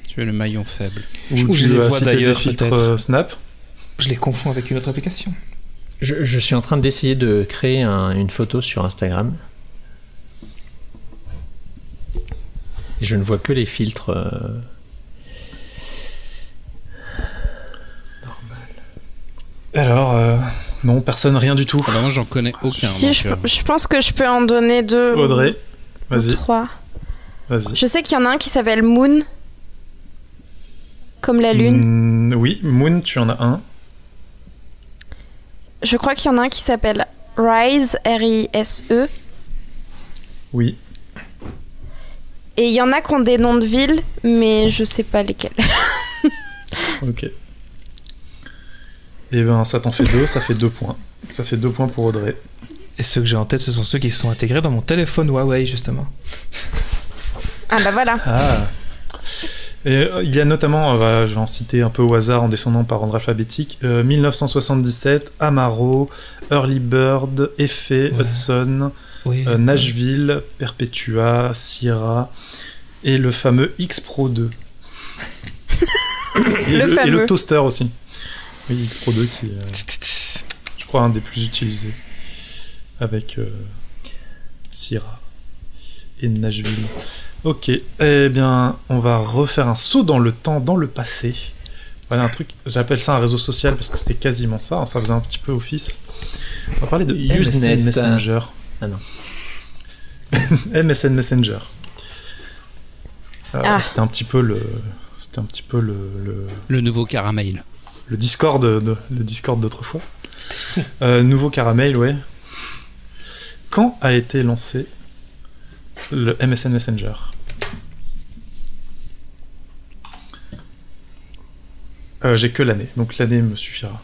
Speaker 1: Tu es le maillon faible.
Speaker 3: Ou
Speaker 5: Ou
Speaker 3: je
Speaker 5: tu
Speaker 3: les
Speaker 5: as
Speaker 3: vois
Speaker 5: cité des
Speaker 3: d'ailleurs,
Speaker 5: filtres
Speaker 3: peut-être.
Speaker 5: Snap.
Speaker 3: Je les confonds avec une autre application.
Speaker 6: Je suis en train d'essayer de créer une photo sur Instagram. Et je ne vois que les filtres.
Speaker 5: Alors, non, personne, rien du tout.
Speaker 1: Alors, moi, j'en connais aucun.
Speaker 2: Si,
Speaker 1: donc,
Speaker 2: je pense que je peux en donner 2
Speaker 5: Audrey,
Speaker 2: ou
Speaker 5: vas-y,
Speaker 2: 3.
Speaker 5: vas-y.
Speaker 2: Je sais qu'il y en a un qui s'appelle Moon, comme la lune.
Speaker 5: Oui, Moon, tu en as un.
Speaker 2: Je crois qu'il y en a un qui s'appelle Rise, R-I-S-E.
Speaker 5: Oui.
Speaker 2: Et il y en a qui ont des noms de villes, mais je sais pas lesquels.
Speaker 5: Ok. Et ben, ça t'en fait 2, ça fait 2 points. Ça fait 2 points pour Audrey.
Speaker 3: Et ceux que j'ai en tête, ce sont ceux qui sont intégrés dans mon téléphone Huawei, justement.
Speaker 2: Ah bah voilà.
Speaker 5: Ah. Et il y a notamment, je vais en citer un peu au hasard en descendant par ordre alphabétique, 1977, Amaro, Early Bird, Effet,
Speaker 3: Ouais.
Speaker 5: Hudson,
Speaker 3: Oui.
Speaker 5: Nashville, Perpetua, Sierra et le fameux X Pro 2. et,
Speaker 2: Le
Speaker 5: et
Speaker 2: fameux.
Speaker 5: le toaster aussi. Oui, X Pro 2 qui est, je crois, un des plus utilisés avec Sierra et Nashville. Ok, eh bien, on va refaire un saut dans le temps, dans le passé. Voilà un truc, j'appelle ça un réseau social parce que c'était quasiment ça, hein, ça faisait un petit peu office. On va parler de
Speaker 6: Usenet.
Speaker 5: MSN Messenger.
Speaker 6: Ah non.
Speaker 5: MSN Messenger.
Speaker 2: Ah.
Speaker 5: C'était un petit peu le
Speaker 1: Le nouveau caramel.
Speaker 5: le Discord le Discord d'autrefois. Nouveau caramel, ouais. Quand a été lancé le MSN Messenger? J'ai que l'année, donc l'année me suffira.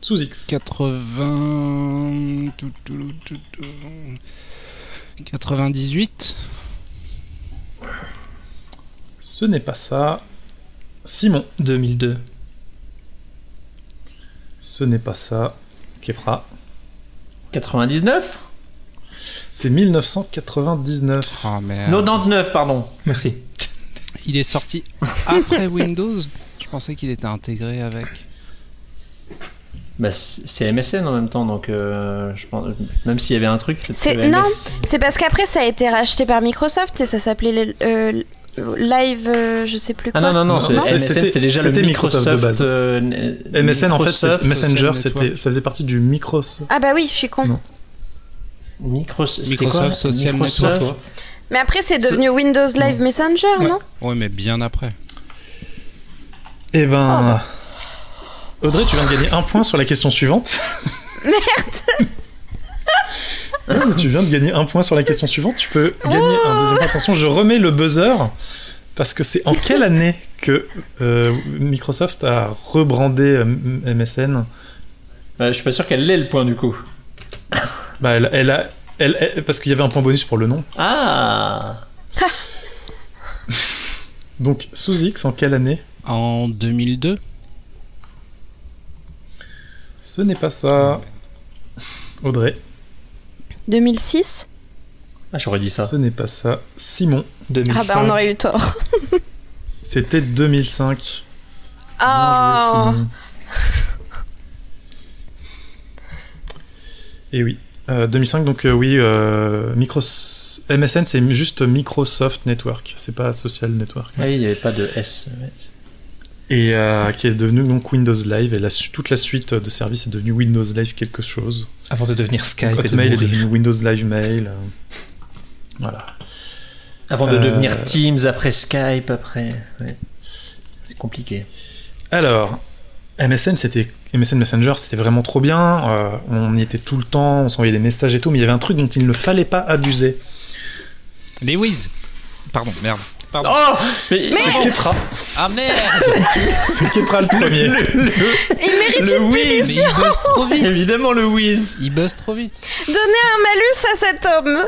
Speaker 5: Sous X.
Speaker 1: 98.
Speaker 5: Ce n'est pas ça. Simon.
Speaker 3: 2002.
Speaker 5: Ce n'est pas ça. Kepra.
Speaker 6: 99
Speaker 5: C'est 1999.
Speaker 1: Oh merde.
Speaker 6: 99, pardon.
Speaker 3: Merci.
Speaker 1: Il est sorti après Windows. Je pensais qu'il était intégré avec.
Speaker 6: Bah, c'est MSN en même temps, donc je pense, même s'il y avait un truc.
Speaker 2: Non, c'est parce qu'après ça a été racheté par Microsoft et ça s'appelait Live, je sais plus quoi.
Speaker 6: Ah non,
Speaker 5: Non,
Speaker 6: MSN c'était déjà le
Speaker 5: Microsoft de base. MSN en fait,
Speaker 1: Microsoft
Speaker 5: Messenger,
Speaker 1: Social
Speaker 5: ça faisait partie du Microsoft.
Speaker 2: Ah bah oui, je suis con.
Speaker 5: Non.
Speaker 6: Microsoft
Speaker 1: Social Network.
Speaker 2: Mais après c'est devenu Windows Live Messenger,
Speaker 3: Ouais.
Speaker 2: non?
Speaker 1: Ouais, mais bien après.
Speaker 5: Eh ben... Audrey, tu viens de gagner un point sur la question suivante.
Speaker 2: Merde.
Speaker 5: Tu viens de gagner un point sur la question suivante. Tu peux gagner un deuxième point. Attention, je remets le buzzer. Parce que c'est en quelle année que Microsoft a rebrandé MSN?
Speaker 6: Je suis pas sûr qu'elle l'ait le point du coup.
Speaker 5: Bah, elle parce qu'il y avait un point bonus pour le nom.
Speaker 6: Ah.
Speaker 5: Donc, sous X, en quelle année?
Speaker 1: En 2002.
Speaker 5: Ce n'est pas ça. Audrey.
Speaker 2: 2006.
Speaker 6: Ah, j'aurais dit ça.
Speaker 5: Ce n'est pas ça. Simon.
Speaker 3: 2005.
Speaker 2: Ah bah on aurait eu tort.
Speaker 5: C'était 2005.
Speaker 2: Ah.
Speaker 5: Bien joué, Simon. Et oui. 2005, donc oui, MSN, c'est juste Microsoft Network. C'est pas Social Network.
Speaker 6: Ah oui, il n'y avait pas de S.
Speaker 5: Et qui est devenu donc Windows Live. Et toute la suite de services est devenue Windows Live quelque chose.
Speaker 3: Avant de devenir Skype
Speaker 5: Donc,
Speaker 3: et de
Speaker 5: Hotmail est
Speaker 3: mourir.
Speaker 5: devenu Windows Live Mail. Voilà.
Speaker 6: Avant de devenir Teams, après Skype, après. Ouais. C'est compliqué.
Speaker 5: Alors, MSN Messenger, c'était vraiment trop bien. On y était tout le temps, on s'envoyait des messages et tout, mais il y avait un truc dont il ne fallait pas abuser.
Speaker 1: Les Wiz. Pardon, merde. Pardon.
Speaker 6: Oh mais
Speaker 5: C'est Kepra.
Speaker 1: Ah merde.
Speaker 5: C'est Kepra le premier.
Speaker 2: Il mérite une
Speaker 1: Mais
Speaker 2: punition.
Speaker 1: il buzz trop vite.
Speaker 6: Évidemment le Wiz.
Speaker 1: Il buzz trop vite.
Speaker 2: Donnez un malus à cet homme.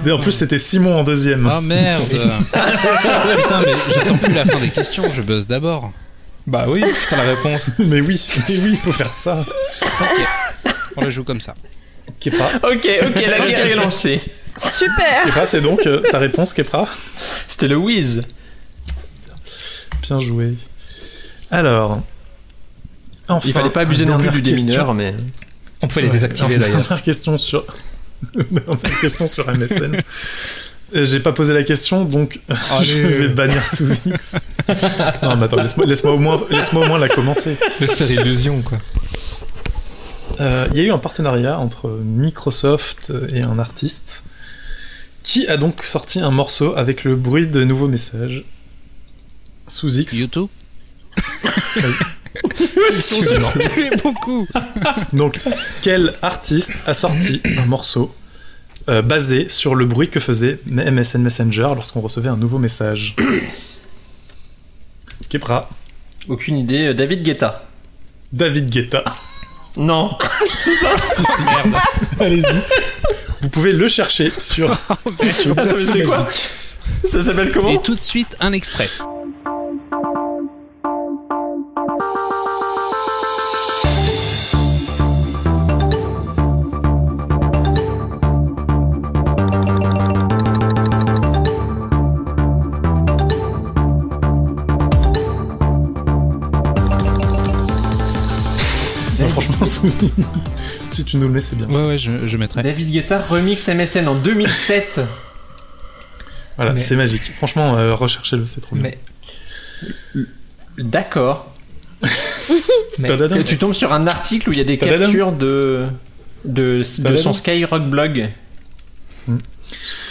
Speaker 5: Et en plus, c'était Simon en deuxième.
Speaker 1: Ah merde. Putain, mais j'attends plus la fin des questions, je buzz d'abord.
Speaker 3: Bah oui, c'est la réponse.
Speaker 5: Mais oui, il faut faire ça.
Speaker 1: Ok. On le joue comme ça.
Speaker 5: Kepra.
Speaker 6: Ok, la guerre est lancée.
Speaker 2: Super.
Speaker 5: Kepra, c'est donc ta réponse, Kepra.
Speaker 6: C'était le Wiz.
Speaker 5: Bien joué. Alors. Enfin,
Speaker 6: Il fallait pas abuser non plus du démineur, mais.
Speaker 3: On pouvait les désactiver d'ailleurs.
Speaker 5: Dernière question sur MSN. J'ai pas posé la question, donc je vais bannir sous X. Non, mais attends, laisse-moi au moins la commencer.
Speaker 3: Laisse faire illusion, quoi.
Speaker 5: Il y a eu un partenariat entre Microsoft et un artiste qui a donc sorti un morceau avec le bruit de nouveaux messages. Sous X.
Speaker 1: YouTube.
Speaker 5: Ils sont
Speaker 1: beaucoup.
Speaker 5: Donc, quel artiste a sorti un morceau basé sur le bruit que faisait MSN Messenger lorsqu'on recevait un nouveau message? Kepra.
Speaker 6: Aucune idée. David Guetta.
Speaker 5: David Guetta.
Speaker 6: Non. C'est ça.
Speaker 5: Si, merde. Allez-y. Vous pouvez le chercher sur. sur
Speaker 6: Attends, mais c'est quoi? Ça s'appelle comment?
Speaker 1: Et tout de suite, un extrait.
Speaker 5: Non, franchement, si tu nous le mets, c'est bien.
Speaker 1: Ouais, je mettrai.
Speaker 6: David Guetta remix MSN en 2007.
Speaker 5: Voilà,
Speaker 3: Mais-
Speaker 5: c'est magique. Franchement, recherchez-le, c'est trop bien.
Speaker 3: Mais,
Speaker 6: D'accord.
Speaker 5: Tadadam.
Speaker 6: Et tu tombes sur un article où il y a des
Speaker 5: Tadadam.
Speaker 6: captures de
Speaker 5: Tadadam.
Speaker 6: son Skyrock blog.
Speaker 5: Hmm.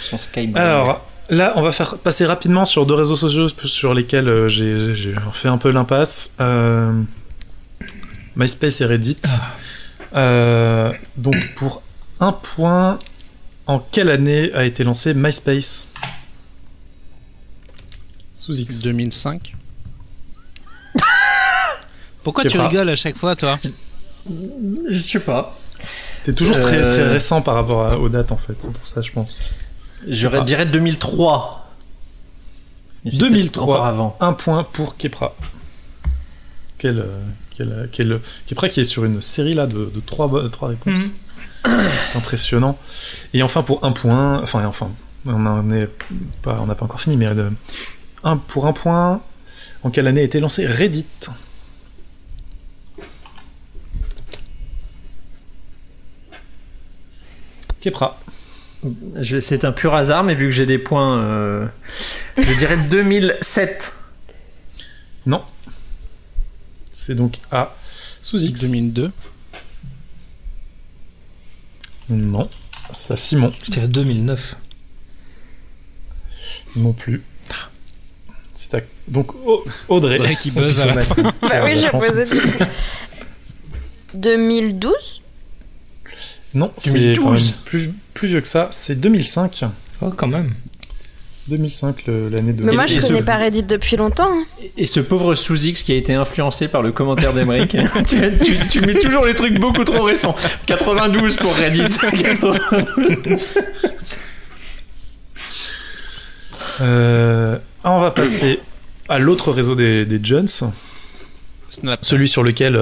Speaker 6: Son Skyblog.
Speaker 5: Alors, là, on va faire passer rapidement sur deux réseaux sociaux sur lesquels j'ai fait un peu l'impasse. MySpace et Reddit. Donc, pour un point, en quelle année a été lancé MySpace? Sous X.
Speaker 1: 2005. Pourquoi
Speaker 5: Je sais
Speaker 1: tu
Speaker 5: pas.
Speaker 1: rigoles à chaque fois, toi?
Speaker 6: Je sais pas.
Speaker 5: T'es toujours très,
Speaker 6: Euh.
Speaker 5: très récent par rapport aux dates, en fait. C'est pour ça, je pense.
Speaker 6: Je
Speaker 5: pas.
Speaker 6: dirais 2003. Mais c'est
Speaker 5: 2003.
Speaker 6: peut-être encore avant.
Speaker 5: Un point pour Kepra. Kepra qui est sur une série là de 3 réponses. C'est impressionnant. Et enfin pour un point, on n'a pas encore fini, mais pour un point, en quelle année a été lancé Reddit? Kepra.
Speaker 6: C'est un pur hasard, mais vu que j'ai des points, je dirais 2007.
Speaker 5: Non. C'est donc à sous X.
Speaker 1: 2002.
Speaker 5: Non. C'est à Simon.
Speaker 3: Je dirais 2009.
Speaker 5: Non plus. C'est à... Donc Audrey.
Speaker 1: Audrey qui buzz à la fin.
Speaker 2: Bah oui, j'ai posé 2012.
Speaker 5: Non, c'est
Speaker 3: 2012.
Speaker 5: quand même plus vieux que ça. C'est 2005.
Speaker 3: Oh, quand même.
Speaker 5: 2005, l'année de...
Speaker 2: Mais moi,
Speaker 6: Et
Speaker 2: je
Speaker 6: ce-
Speaker 2: connais pas Reddit depuis longtemps. hein.
Speaker 6: Et ce pauvre Sous-X qui a été influencé par le commentaire d'Emeric. tu mets toujours les trucs beaucoup trop récents. 92 pour Reddit.
Speaker 5: On va passer à l'autre réseau des Jones,
Speaker 1: Snap.
Speaker 5: celui sur lequel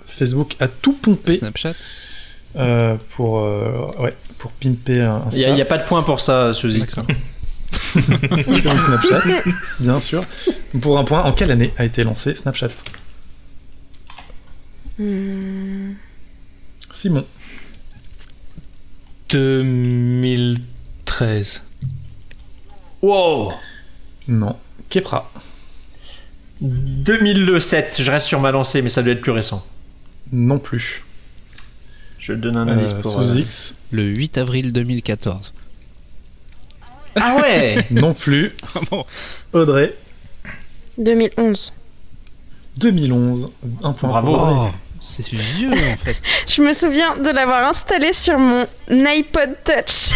Speaker 5: Facebook a tout pompé
Speaker 1: Snapchat.
Speaker 5: pour pimper Insta.
Speaker 6: Il n'y a pas de point pour ça, Sous-X.
Speaker 1: D'accord.
Speaker 5: C'est donc Snapchat, bien sûr. Pour un point, en quelle année a été lancé Snapchat? Simon.
Speaker 3: 2013.
Speaker 6: Wow.
Speaker 5: Non. Kepra.
Speaker 6: 2007, je reste sur ma lancée, mais ça doit être plus récent.
Speaker 5: Non plus.
Speaker 6: Je donne un indice pour...
Speaker 5: Sous X.
Speaker 1: Le 8 avril 2014.
Speaker 6: Ah ouais.
Speaker 5: Non plus.
Speaker 1: Bon.
Speaker 5: Audrey.
Speaker 2: 2011.
Speaker 5: 2011. Un point.
Speaker 6: Bravo.
Speaker 5: pour Audrey.
Speaker 1: Oh, c'est vieux en fait.
Speaker 2: Je me souviens de l'avoir installé sur mon iPod Touch.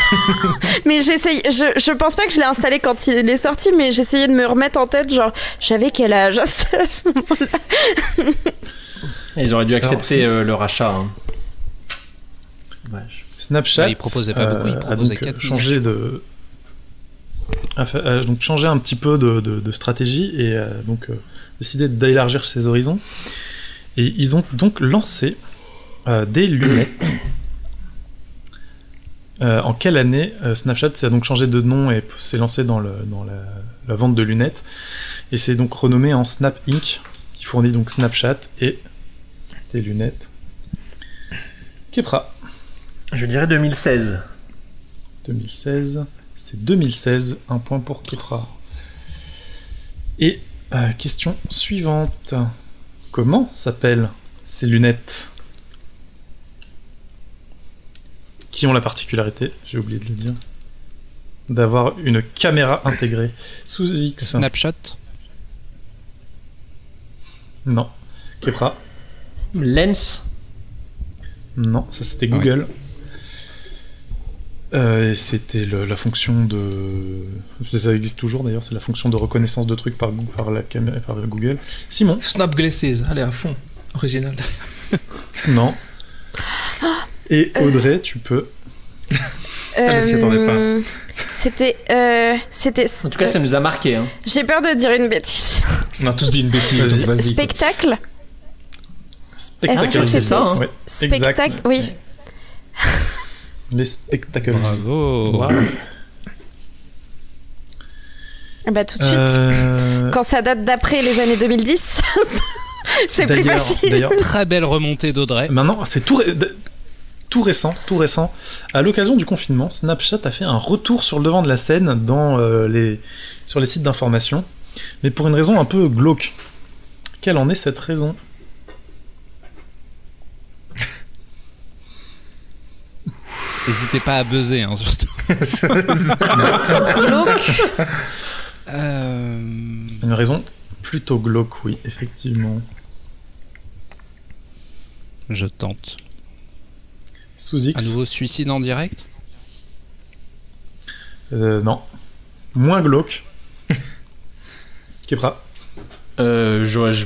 Speaker 2: Mais je pense pas que je l'ai installé quand il est sorti, mais j'essayais de me remettre en tête, genre, j'avais quel âge à ce moment-là.
Speaker 6: Ils auraient dû accepter
Speaker 5: Alors,
Speaker 6: le rachat. Hein. Dommage.
Speaker 5: Snapchat
Speaker 1: Bah, il proposait pas beaucoup, il
Speaker 5: a
Speaker 1: proposait
Speaker 5: donc
Speaker 1: 4
Speaker 5: changé a donc changé un petit peu de stratégie et donc décidé d'élargir ses horizons. Et ils ont donc lancé des lunettes. En quelle année Snapchat s'est donc changé de nom et s'est lancé dans la vente de lunettes, et c'est donc renommé en Snap Inc., qui fournit donc Snapchat et des lunettes. Kepra.
Speaker 6: Je dirais 2016.
Speaker 5: 2016, c'est 2016, un point pour Kepra. Et question suivante. Comment s'appellent ces lunettes qui ont la particularité, j'ai oublié de le dire, d'avoir une caméra intégrée sous X?
Speaker 1: Snapshot.
Speaker 5: Non. Kepra?
Speaker 6: Lens.
Speaker 5: Non, ça c'était Google. Et c'était la fonction de... Ça existe toujours d'ailleurs, c'est la fonction de reconnaissance de trucs par la caméra, par Google. Simon?
Speaker 3: Snap Glasses, allez à fond. Original.
Speaker 5: Non. Et Audrey, tu peux...
Speaker 3: Elle s'y attendait pas.
Speaker 2: C'était...
Speaker 6: En tout cas, ça nous a marqué. Hein.
Speaker 2: J'ai peur de dire une bêtise.
Speaker 3: On a tous dit une bêtise,
Speaker 5: Vas-y.
Speaker 3: donc vas-y.
Speaker 2: Spectacle.
Speaker 5: Spectacle.
Speaker 2: Est-ce que
Speaker 6: c'est ça, hein
Speaker 5: Ouais,
Speaker 2: Spectacle,
Speaker 5: exact.
Speaker 2: oui.
Speaker 5: Les spectacles.
Speaker 1: Bravo.
Speaker 5: Wow.
Speaker 2: Ah bah tout de suite. Quand ça date d'après les années 2010, c'est plus
Speaker 5: D'ailleurs-
Speaker 2: facile.
Speaker 5: D'ailleurs,
Speaker 1: Très belle remontée d'Audrey.
Speaker 5: maintenant, c'est tout récent. À l'occasion du confinement, Snapchat a fait un retour sur le devant de la scène sur les sites d'information, mais pour une raison un peu glauque. Quelle en est cette raison?
Speaker 1: N'hésitez pas à buzzer, hein, surtout.
Speaker 2: Glauque.
Speaker 5: Une raison plutôt glauque, oui, effectivement.
Speaker 1: Je tente.
Speaker 5: Sous
Speaker 1: Un
Speaker 5: X.
Speaker 1: nouveau suicide en direct.
Speaker 5: Non. Moins glauque. Kepra.
Speaker 6: Je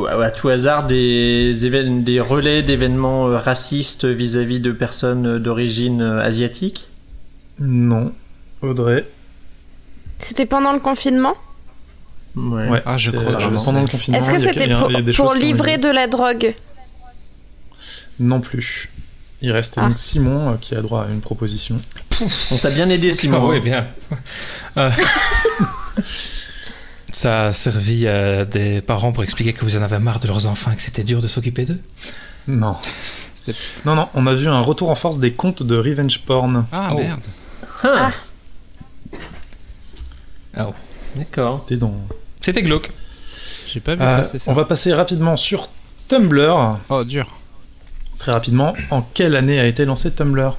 Speaker 6: À tout hasard, des relais d'événements racistes vis-à-vis de personnes d'origine asiatique?
Speaker 5: Non. Audrey.
Speaker 2: C'était pendant le confinement?
Speaker 5: Ouais.
Speaker 1: Ah, je crois que je
Speaker 5: pendant le confinement.
Speaker 2: Est-ce que c'était pour livrer de la drogue?
Speaker 5: Non plus. Il reste donc Simon qui a droit à une proposition.
Speaker 6: On t'a bien aidé, Simon.
Speaker 3: Oui, bien. Ça a servi à des parents pour expliquer que vous en avez marre de leurs enfants et que c'était dur de s'occuper d'eux?
Speaker 5: Non. Non, on a vu un retour en force des comptes de revenge porn.
Speaker 1: Ah, merde.
Speaker 3: Oh.
Speaker 6: D'accord.
Speaker 3: C'était glauque.
Speaker 1: J'ai pas vu passer ça.
Speaker 5: On va passer rapidement sur Tumblr.
Speaker 1: Oh, dur.
Speaker 5: Très rapidement, en quelle année a été lancé Tumblr?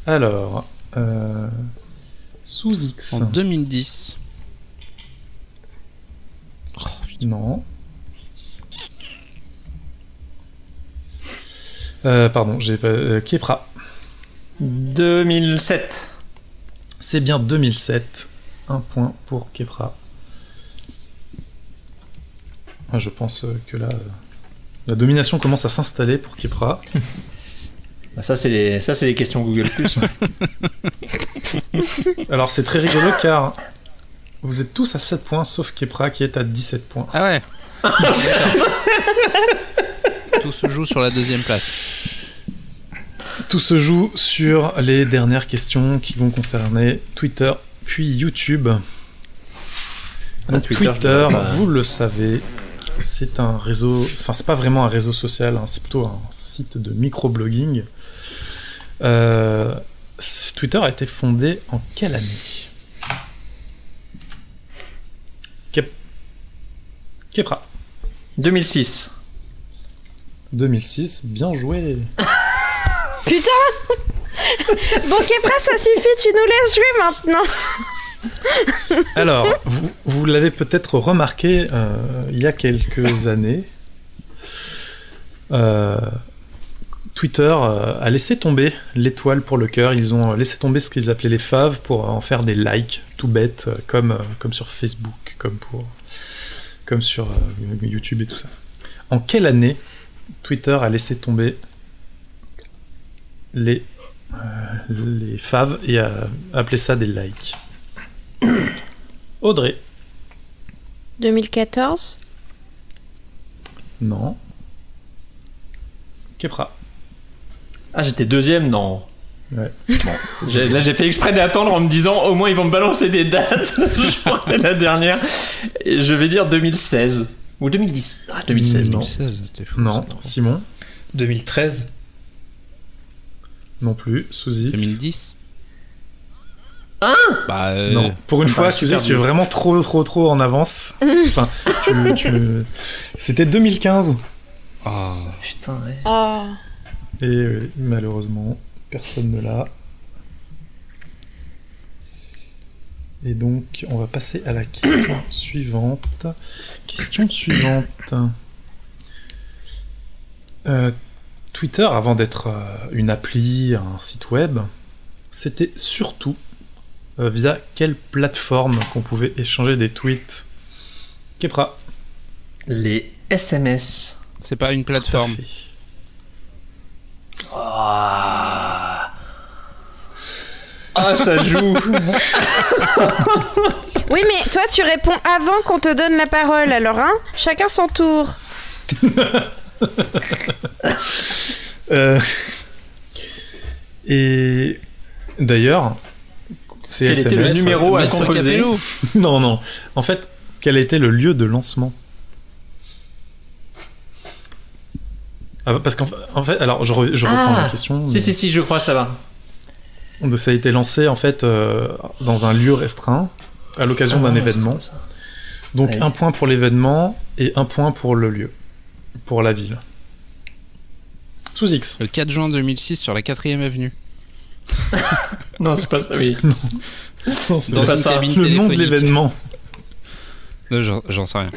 Speaker 5: Alors, sous X.
Speaker 1: En 2010.
Speaker 5: Non. Pardon, j'ai pas... Kepra.
Speaker 6: 2007.
Speaker 5: C'est bien 2007. Un point pour Kepra. Je pense que là, la domination commence à s'installer pour Kepra.
Speaker 6: Ça, c'est les questions Google+.
Speaker 5: Alors, c'est très rigolo car vous êtes tous à 7 points, sauf Kepra qui est à 17 points.
Speaker 1: Ah ouais. Tout se joue sur la deuxième place.
Speaker 5: Tout se joue sur les dernières questions qui vont concerner Twitter puis YouTube. Donc, Twitter, vous le savez, c'est un réseau... Enfin, c'est pas vraiment un réseau social, hein, c'est plutôt un site de microblogging. Twitter a été fondé en quelle année? Kepra.
Speaker 6: 2006.
Speaker 5: 2006, bien joué.
Speaker 2: Putain. Bon, Kepra, ça suffit, tu nous laisses jouer maintenant.
Speaker 5: Alors, vous l'avez peut-être remarqué il y a quelques années, Twitter a laissé tomber l'étoile pour le cœur. Ils ont laissé tomber ce qu'ils appelaient les faves pour en faire des likes tout bêtes, comme sur Facebook, comme sur YouTube et tout ça. En quelle année Twitter a laissé tomber les faves et a appelé ça des likes? Audrey.
Speaker 2: 2014.
Speaker 5: Non. Kepra.
Speaker 6: Ah, j'étais deuxième, non.
Speaker 5: Ouais.
Speaker 6: Bon. Là, j'ai fait exprès d'attendre en me disant au moins ils vont me balancer des dates. Je prendrai la dernière. Et je vais dire 2016. Ou 2010. Ah, 2016, non.
Speaker 1: 2016, c'était fou.
Speaker 5: Non. Simon.
Speaker 3: 2013.
Speaker 5: Non plus. Sous X.
Speaker 1: 2010.
Speaker 5: Non. Pour une fois, excusez, je suis vraiment trop en avance. Enfin, c'était 2015.
Speaker 1: Oh.
Speaker 6: Putain, ouais.
Speaker 2: Oh.
Speaker 5: Et malheureusement, personne ne l'a. Et donc, on va passer à la question suivante. Question suivante. Twitter, avant d'être une appli, un site web, c'était surtout via quelle plateforme qu'on pouvait échanger des tweets? Kepra.
Speaker 6: Les SMS.
Speaker 1: C'est pas une plateforme.
Speaker 6: Ah, ça joue.
Speaker 2: Oui, mais toi, tu réponds avant qu'on te donne la parole, alors, hein? Chacun son tour.
Speaker 5: Et d'ailleurs, c'est
Speaker 6: quel était le numéro à composer?
Speaker 5: Non. En fait, quel était le lieu de lancement? Parce qu'en fait, alors je reprends la question.
Speaker 6: Si, je crois, ça va.
Speaker 5: Ça a été lancé en fait dans un lieu restreint à l'occasion d'un événement. Donc un point pour l'événement et un point pour le lieu, pour la ville. Sous X.
Speaker 1: Le 4 juin 2006 sur la 4ème avenue.
Speaker 6: Non, c'est pas ça, oui.
Speaker 5: Non, c'est
Speaker 1: dans
Speaker 5: pas
Speaker 1: une
Speaker 5: ça.
Speaker 1: cabine
Speaker 5: Le nom de
Speaker 1: téléphonique.
Speaker 5: l'événement.
Speaker 1: Non, j'en sais rien.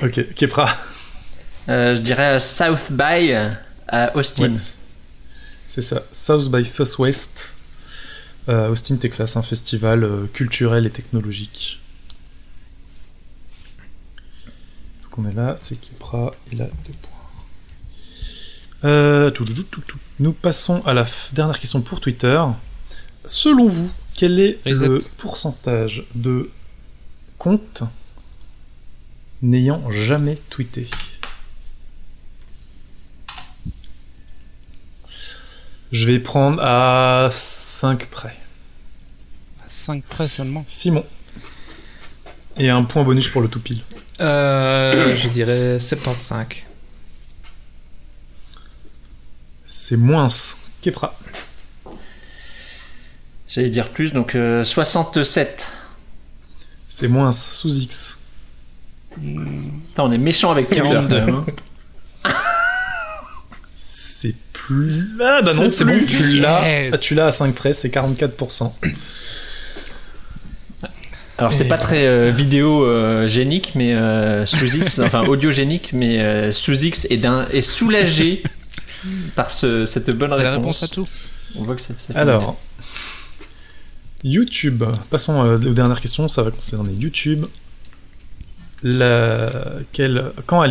Speaker 5: Ok, Kepra.
Speaker 6: Je dirais South by à Austin.
Speaker 5: Ouais, c'est ça, South by Southwest. Austin, Texas, un festival culturel et technologique. Donc on est là, c'est Kepra, il a 2 points. Nous passons à la dernière question pour Twitter. Selon vous, quel est le pourcentage de comptes n'ayant jamais tweeté ? Je vais prendre à 5 près.
Speaker 1: À 5 près seulement.
Speaker 5: Simon. Et un point bonus pour le tout pile.
Speaker 3: Je dirais 75.
Speaker 5: C'est moins. Kepra.
Speaker 6: J'allais dire plus, donc 67.
Speaker 5: C'est moins. Sous X.
Speaker 6: Putain, on est méchant avec 42. Hein.
Speaker 5: C'est plus... Ah bah non, c'est bon, tu l'as à 5 près, c'est 44%.
Speaker 6: Alors c'est pas très vidéo génique, mais sous X, enfin audiogénique, mais sous X est soulagé par cette bonne réponse.
Speaker 1: C'est la réponse à tout.
Speaker 6: On voit que c'est
Speaker 5: alors, YouTube, passons aux dernières questions, ça va concerner YouTube. Quand a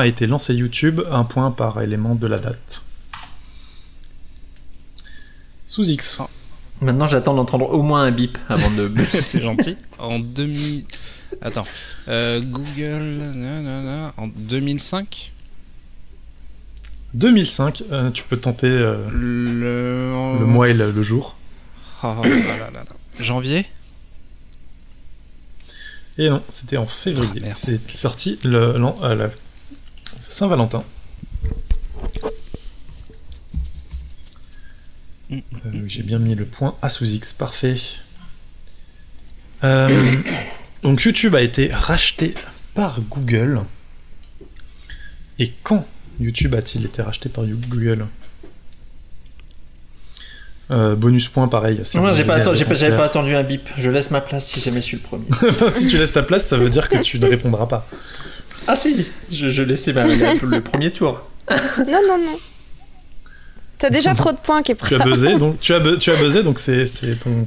Speaker 5: été lancé YouTube, un point par élément de la date. Sous X.
Speaker 6: Maintenant, j'attends d'entendre au moins un bip avant de...
Speaker 1: C'est gentil. En 2000... Attends. Google... En 2005
Speaker 5: 2005, tu peux tenter le mois et le jour.
Speaker 1: Oh là. Janvier.
Speaker 5: Et non, c'était en février.
Speaker 1: Merde.
Speaker 5: C'est sorti la Saint-Valentin. J'ai bien mis le point à sous X, parfait. Donc YouTube a été racheté par Google. Et quand YouTube a-t-il été racheté par Google ? Bonus point pareil. Si
Speaker 6: non, j'avais pas attendu un bip. Je laisse ma place si jamais je suis le premier.
Speaker 5: Si tu laisses ta place, ça veut dire que tu ne répondras pas.
Speaker 6: Ah si, je laissais le premier tour.
Speaker 2: Non. T'as déjà trop de points qui est prêt.
Speaker 5: Tu as buzzé, donc c'est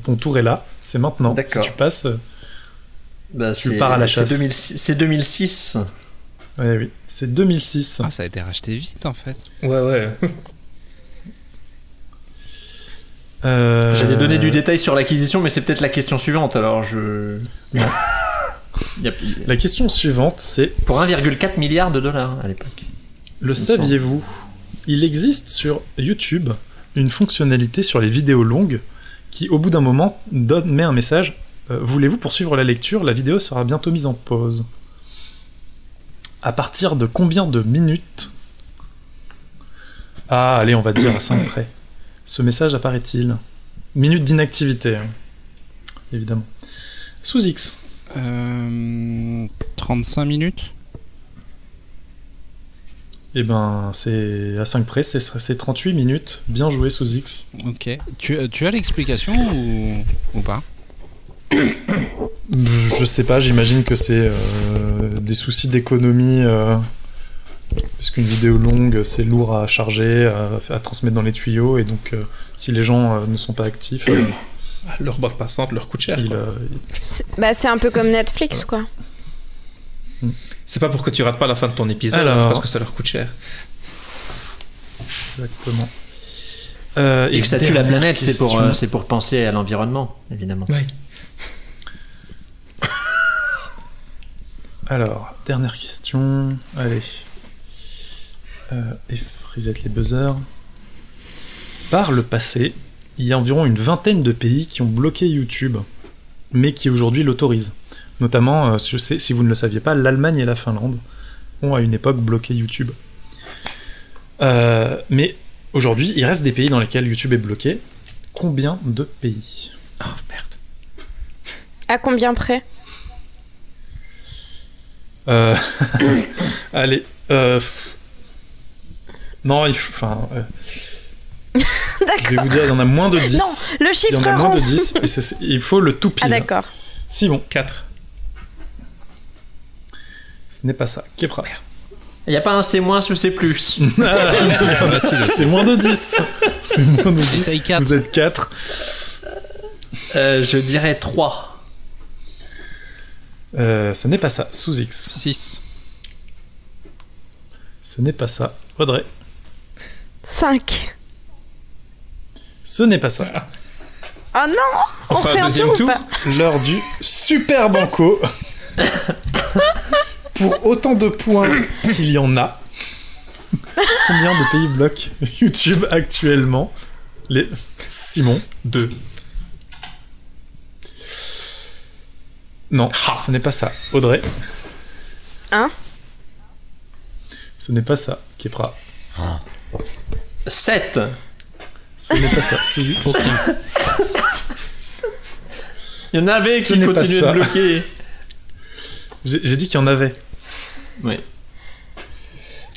Speaker 5: ton tour est là. C'est maintenant.
Speaker 6: D'accord.
Speaker 5: Si tu passes, tu pars à la chasse.
Speaker 6: C'est 2006.
Speaker 5: Oui, c'est 2006.
Speaker 1: Ah, ça a été racheté vite en fait.
Speaker 3: Ouais.
Speaker 6: J'allais donner du détail sur l'acquisition, mais c'est peut-être la question suivante. Alors
Speaker 5: Non. La question suivante, c'est
Speaker 6: pour 1,4 milliard de dollars à l'époque.
Speaker 5: Le saviez-vous ? Il existe sur YouTube une fonctionnalité sur les vidéos longues qui, au bout d'un moment, met un message. Voulez-vous poursuivre la lecture ? La vidéo sera bientôt mise en pause. À partir de combien de minutes ? Ah, allez, on va dire à 5 près. Ce message apparaît-il ? Minute d'inactivité, hein. Évidemment. Sous X.
Speaker 1: 35 minutes ?
Speaker 5: Eh ben, c'est à 5 près, c'est 38 minutes. Bien joué, sous X.
Speaker 1: Ok. Tu as l'explication ou pas ?
Speaker 5: Je sais pas, j'imagine que c'est des soucis d'économie. Parce qu'une vidéo longue, c'est lourd à charger, à transmettre dans les tuyaux, et donc si les gens ne sont pas actifs...
Speaker 3: leur bande passante leur coûte cher.
Speaker 2: C'est un peu comme Netflix, quoi.
Speaker 3: C'est pas pour que tu rates pas la fin de ton épisode,
Speaker 5: alors,
Speaker 3: c'est parce que ça leur coûte cher.
Speaker 5: Exactement.
Speaker 6: Et que ça tue la planète, c'est pour penser à l'environnement, évidemment.
Speaker 3: Oui.
Speaker 5: Alors, dernière question. Allez. Reset les buzzers. Par le passé, il y a environ une vingtaine de pays qui ont bloqué YouTube, mais qui aujourd'hui l'autorisent. Notamment, je sais, si vous ne le saviez pas, l'Allemagne et la Finlande ont à une époque bloqué YouTube. Mais aujourd'hui, il reste des pays dans lesquels YouTube est bloqué. Combien de pays ?
Speaker 3: Oh merde.
Speaker 2: À combien près ?
Speaker 5: Allez. Non, enfin... je vais vous dire, il y en a moins de 10.
Speaker 2: Non, le chiffre
Speaker 5: il y en a moins
Speaker 2: rond.
Speaker 5: de 10, et il faut le tout pile.
Speaker 2: Ah d'accord.
Speaker 5: Simon.
Speaker 3: 4.
Speaker 5: Ce n'est pas ça. Kepra.
Speaker 6: Il n'y a pas un C- ou C+.
Speaker 5: C'est moins de 10. C'est moins de 10.
Speaker 1: Essaye 4.
Speaker 5: Vous êtes 4.
Speaker 6: Je dirais 3.
Speaker 5: Ce n'est pas ça. Sous X.
Speaker 1: 6.
Speaker 5: Ce n'est pas ça. Audrey.
Speaker 2: 5.
Speaker 5: Ce n'est pas ça.
Speaker 2: Oh non, on
Speaker 3: Enfin,
Speaker 2: fait un
Speaker 3: deuxième
Speaker 2: tour ou
Speaker 3: tour.
Speaker 2: pas?
Speaker 5: L'heure du Super Banco. Pour autant de points qu'il y en a, combien de pays bloquent YouTube actuellement? Les Simon.
Speaker 3: 2.
Speaker 5: Non, ce n'est pas ça. Audrey.
Speaker 2: 1.
Speaker 5: Ce n'est pas ça. Kepra.
Speaker 6: 7.
Speaker 5: Ce n'est pas ça. Sous X.
Speaker 6: Il y en avait
Speaker 5: Ce
Speaker 6: qui
Speaker 5: n'est pas
Speaker 6: continuaient
Speaker 5: ça.
Speaker 6: de bloquer.
Speaker 5: J'ai dit qu'il y en avait.
Speaker 6: Oui.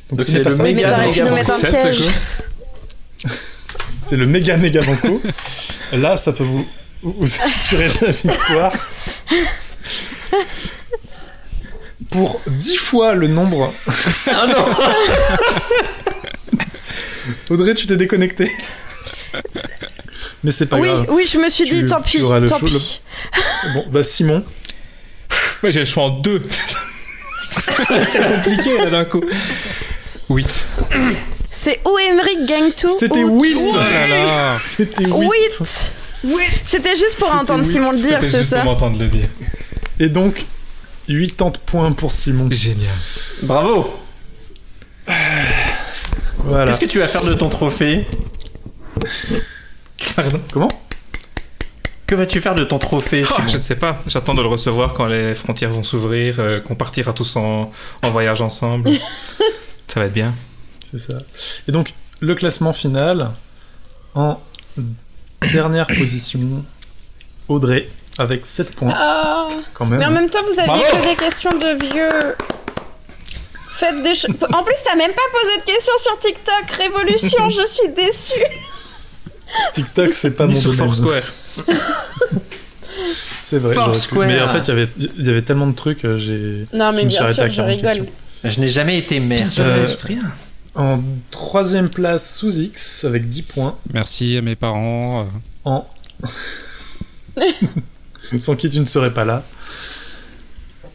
Speaker 5: Donc
Speaker 6: Donc
Speaker 5: ce
Speaker 6: c'est
Speaker 5: n'est pas
Speaker 6: le
Speaker 5: ça.
Speaker 2: Oui, mais
Speaker 6: méga
Speaker 2: t'aurais pu nous mettre un
Speaker 3: 7,
Speaker 2: piège.
Speaker 3: quoi.
Speaker 5: C'est le méga banco. Là, ça peut vous assurer la victoire. Pour 10 fois le nombre.
Speaker 6: Ah non.
Speaker 5: Audrey, tu t'es déconnecté. Mais c'est pas
Speaker 2: Oui,
Speaker 5: grave.
Speaker 2: oui, je me suis dit,
Speaker 5: Tu-
Speaker 2: tant
Speaker 5: tu
Speaker 2: pis,
Speaker 5: auras le
Speaker 2: tant
Speaker 5: show-
Speaker 2: pis.
Speaker 5: Bon, bah Simon.
Speaker 3: Ouais, j'ai le choix en 2. C'est compliqué là d'un coup. 8.
Speaker 2: C'est ou Emmerich Gang 2
Speaker 5: C'était
Speaker 2: ou
Speaker 5: 8.
Speaker 3: Oh là là.
Speaker 5: C'était 8.
Speaker 2: 8. C'était juste pour
Speaker 5: C'était
Speaker 2: entendre
Speaker 5: 8.
Speaker 2: Simon le dire,
Speaker 3: C'était
Speaker 2: c'est
Speaker 3: juste pour
Speaker 2: ça?
Speaker 3: m'entendre le dire.
Speaker 5: Et donc, 80 points pour Simon.
Speaker 3: Génial.
Speaker 6: Bravo.
Speaker 5: Voilà.
Speaker 6: Qu'est-ce que tu vas faire de ton trophée?
Speaker 3: Pardon.
Speaker 5: Comment?
Speaker 6: Que vas-tu faire de ton trophée,
Speaker 3: Oh,
Speaker 6: Simon?
Speaker 3: je ne sais pas. J'attends de le recevoir quand les frontières vont s'ouvrir, qu'on partira tous en voyage ensemble. Ça va être bien.
Speaker 5: C'est ça. Et donc, le classement final, en dernière position, Audrey, avec 7 points,
Speaker 2: Ah.
Speaker 5: quand même.
Speaker 2: Mais en même temps, vous aviez
Speaker 3: Bravo.
Speaker 2: que des questions de vieux. Faites des choses. En plus, t'as même pas posé de questions sur TikTok. Révolution, je suis déçue.
Speaker 5: TikTok, c'est pas
Speaker 3: Ni
Speaker 5: mon
Speaker 3: sur
Speaker 5: domaine.
Speaker 3: Foursquare.
Speaker 5: C'est vrai. j'aurais pu.
Speaker 6: Foursquare.
Speaker 5: Mais en fait, il y avait tellement de trucs, j'ai...
Speaker 2: Non, mais
Speaker 5: Je me suis
Speaker 2: bien
Speaker 5: arrêté à
Speaker 2: sûr, je
Speaker 5: 40
Speaker 2: rigole.
Speaker 5: questions.
Speaker 6: Je n'ai jamais été maire.
Speaker 3: Rien.
Speaker 5: En 3ème place, Sous X, avec 10 points.
Speaker 1: Merci à mes parents.
Speaker 5: En... Sans qui tu ne serais pas là.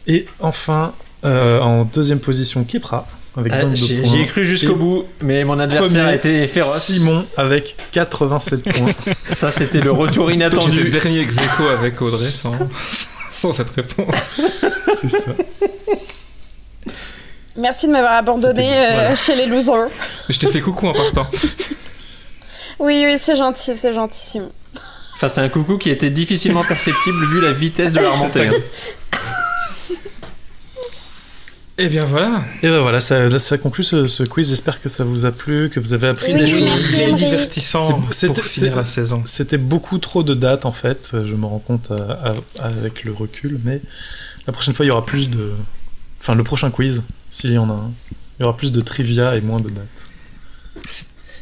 Speaker 5: Et enfin, en 2ème position, Kepra, avec 22
Speaker 6: J'y
Speaker 5: points.
Speaker 6: ai cru jusqu'au
Speaker 5: Et
Speaker 6: bout, mais mon adversaire
Speaker 5: premier,
Speaker 6: a été féroce.
Speaker 5: Simon, avec 87 points.
Speaker 6: Ça, c'était le retour
Speaker 3: Toi, j'étais
Speaker 6: inattendu.
Speaker 3: dernier ex aequo avec Audrey sans cette réponse.
Speaker 5: C'est ça.
Speaker 2: Merci de m'avoir abandonné
Speaker 5: C'était bon,
Speaker 2: chez les losers.
Speaker 3: Je t'ai fait coucou en partant.
Speaker 2: Oui, oui, c'est gentil, Simon.
Speaker 6: Enfin, c'est un coucou qui était difficilement perceptible vu la vitesse de la remontée. hein.
Speaker 3: Et bien voilà.
Speaker 5: Et ben voilà, ça conclut ce quiz. J'espère que ça vous a plu, que vous avez appris
Speaker 2: Oui,
Speaker 5: des
Speaker 2: oui.
Speaker 5: choses.
Speaker 3: Très divertissant
Speaker 5: C'est-
Speaker 3: pour
Speaker 5: c'était-
Speaker 3: finir
Speaker 5: c'est-
Speaker 3: la saison.
Speaker 5: C'était beaucoup trop de dates en fait, je me rends compte avec le recul, mais la prochaine fois il y aura plus de... Enfin le prochain quiz, s'il y en a un, il y aura plus de trivia et moins de dates.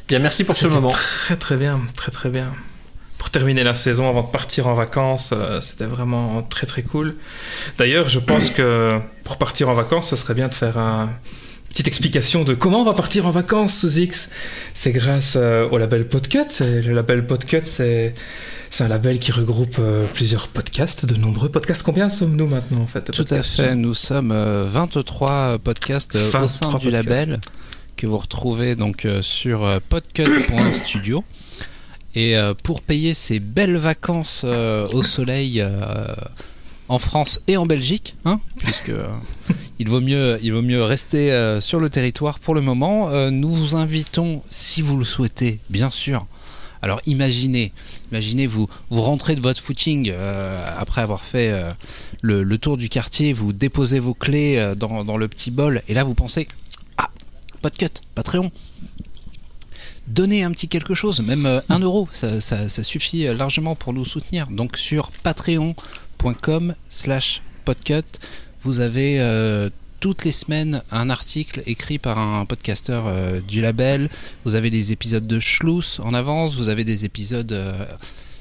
Speaker 6: Bien, merci pour ce
Speaker 3: C'était
Speaker 6: moment.
Speaker 3: Très très bien, très très bien. Pour terminer la saison avant de partir en vacances, c'était vraiment très très cool. D'ailleurs, je pense que pour partir en vacances, ce serait bien de faire une petite explication de comment on va partir en vacances sous X. C'est grâce au label Podcut. Le label Podcut, c'est un label qui regroupe plusieurs podcasts, de nombreux podcasts. Combien sommes-nous maintenant en fait de
Speaker 1: Tout à
Speaker 3: podcasts
Speaker 1: fait, nous sommes 23 podcasts au
Speaker 3: 23
Speaker 1: sein du
Speaker 3: podcasts.
Speaker 1: label que vous retrouvez donc sur podcut.studio. Et pour payer ces belles vacances au soleil en France et en Belgique, hein, puisque il vaut mieux rester sur le territoire pour le moment, nous vous invitons, si vous le souhaitez, bien sûr. Alors imaginez vous rentrez de votre footing après avoir fait le tour du quartier, vous déposez vos clés dans le petit bol, et là vous pensez, ah, Podcut, Patreon. Donnez un petit quelque chose, même 1 euro, ça suffit largement pour nous soutenir. Donc sur patreon.com/podcut, vous avez toutes les semaines un article écrit par un podcasteur du label. Vous avez des épisodes de Schluss en avance, vous avez des épisodes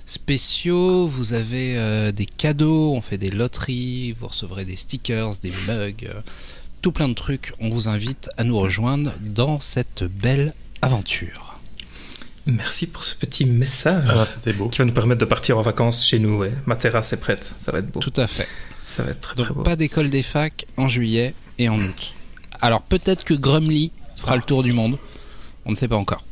Speaker 1: spéciaux, vous avez des cadeaux, on fait des loteries, vous recevrez des stickers, des mugs, tout plein de trucs. On vous invite à nous rejoindre dans cette belle aventure.
Speaker 3: merci pour ce petit message.
Speaker 5: Ah, c'était beau.
Speaker 3: Qui va nous permettre de partir en vacances chez nous. Ouais. Ma terrasse est prête, ça va être beau.
Speaker 1: Tout à fait.
Speaker 3: Ça va être très
Speaker 1: Donc
Speaker 3: très beau.
Speaker 1: pas d'école des facs en juillet et en août. Alors peut-être que Grumly fera le tour du monde. On ne sait pas encore.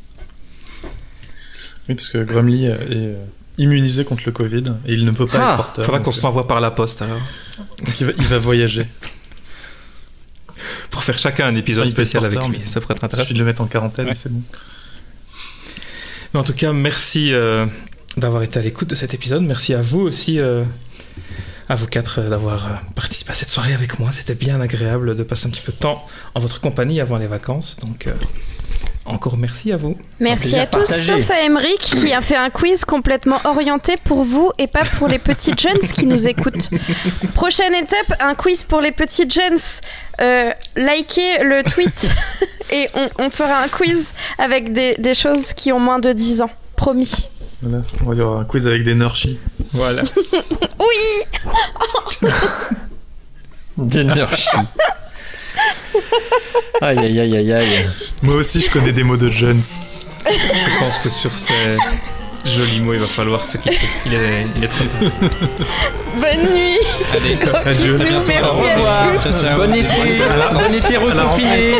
Speaker 5: Oui, parce que Grumly est immunisé contre le Covid et il ne peut pas être porteur.
Speaker 3: Faudra qu'on se l'envoie par la poste alors.
Speaker 5: Donc il va voyager.
Speaker 3: Pour faire chacun un épisode spécial avec lui.
Speaker 5: Mais
Speaker 3: Ça pourrait être
Speaker 5: il
Speaker 3: intéressant.
Speaker 5: suffit de le mettre en quarantaine et c'est bon.
Speaker 3: Mais en tout cas, merci d'avoir été à l'écoute de cet épisode. Merci à vous aussi, à vous quatre, d'avoir participé à cette soirée avec moi. C'était bien agréable de passer un petit peu de temps en votre compagnie avant les vacances. Donc, encore merci à vous.
Speaker 2: Merci à tous, sauf à Emeric qui a fait un quiz complètement orienté pour vous et pas pour les petites jeunes qui nous écoutent. Prochaine étape, un quiz pour les petites jeunes. Likez le tweet et on fera un quiz avec des choses qui ont moins de 10 ans. Promis.
Speaker 5: Voilà, on va y avoir un quiz avec des Nurshi.
Speaker 3: Voilà.
Speaker 2: Oui.
Speaker 6: Des Nurshi. Aïe aïe aïe aïe aïe.
Speaker 5: Moi aussi, je connais des mots de jeunes.
Speaker 3: Je pense que sur ces jolis mots, il va falloir se quitter. Il est trop tard.
Speaker 2: Bonne nuit.
Speaker 1: Allez,
Speaker 5: adieu.
Speaker 2: Merci à tous.
Speaker 1: Ciao, ciao.
Speaker 6: Bon été reconfiné.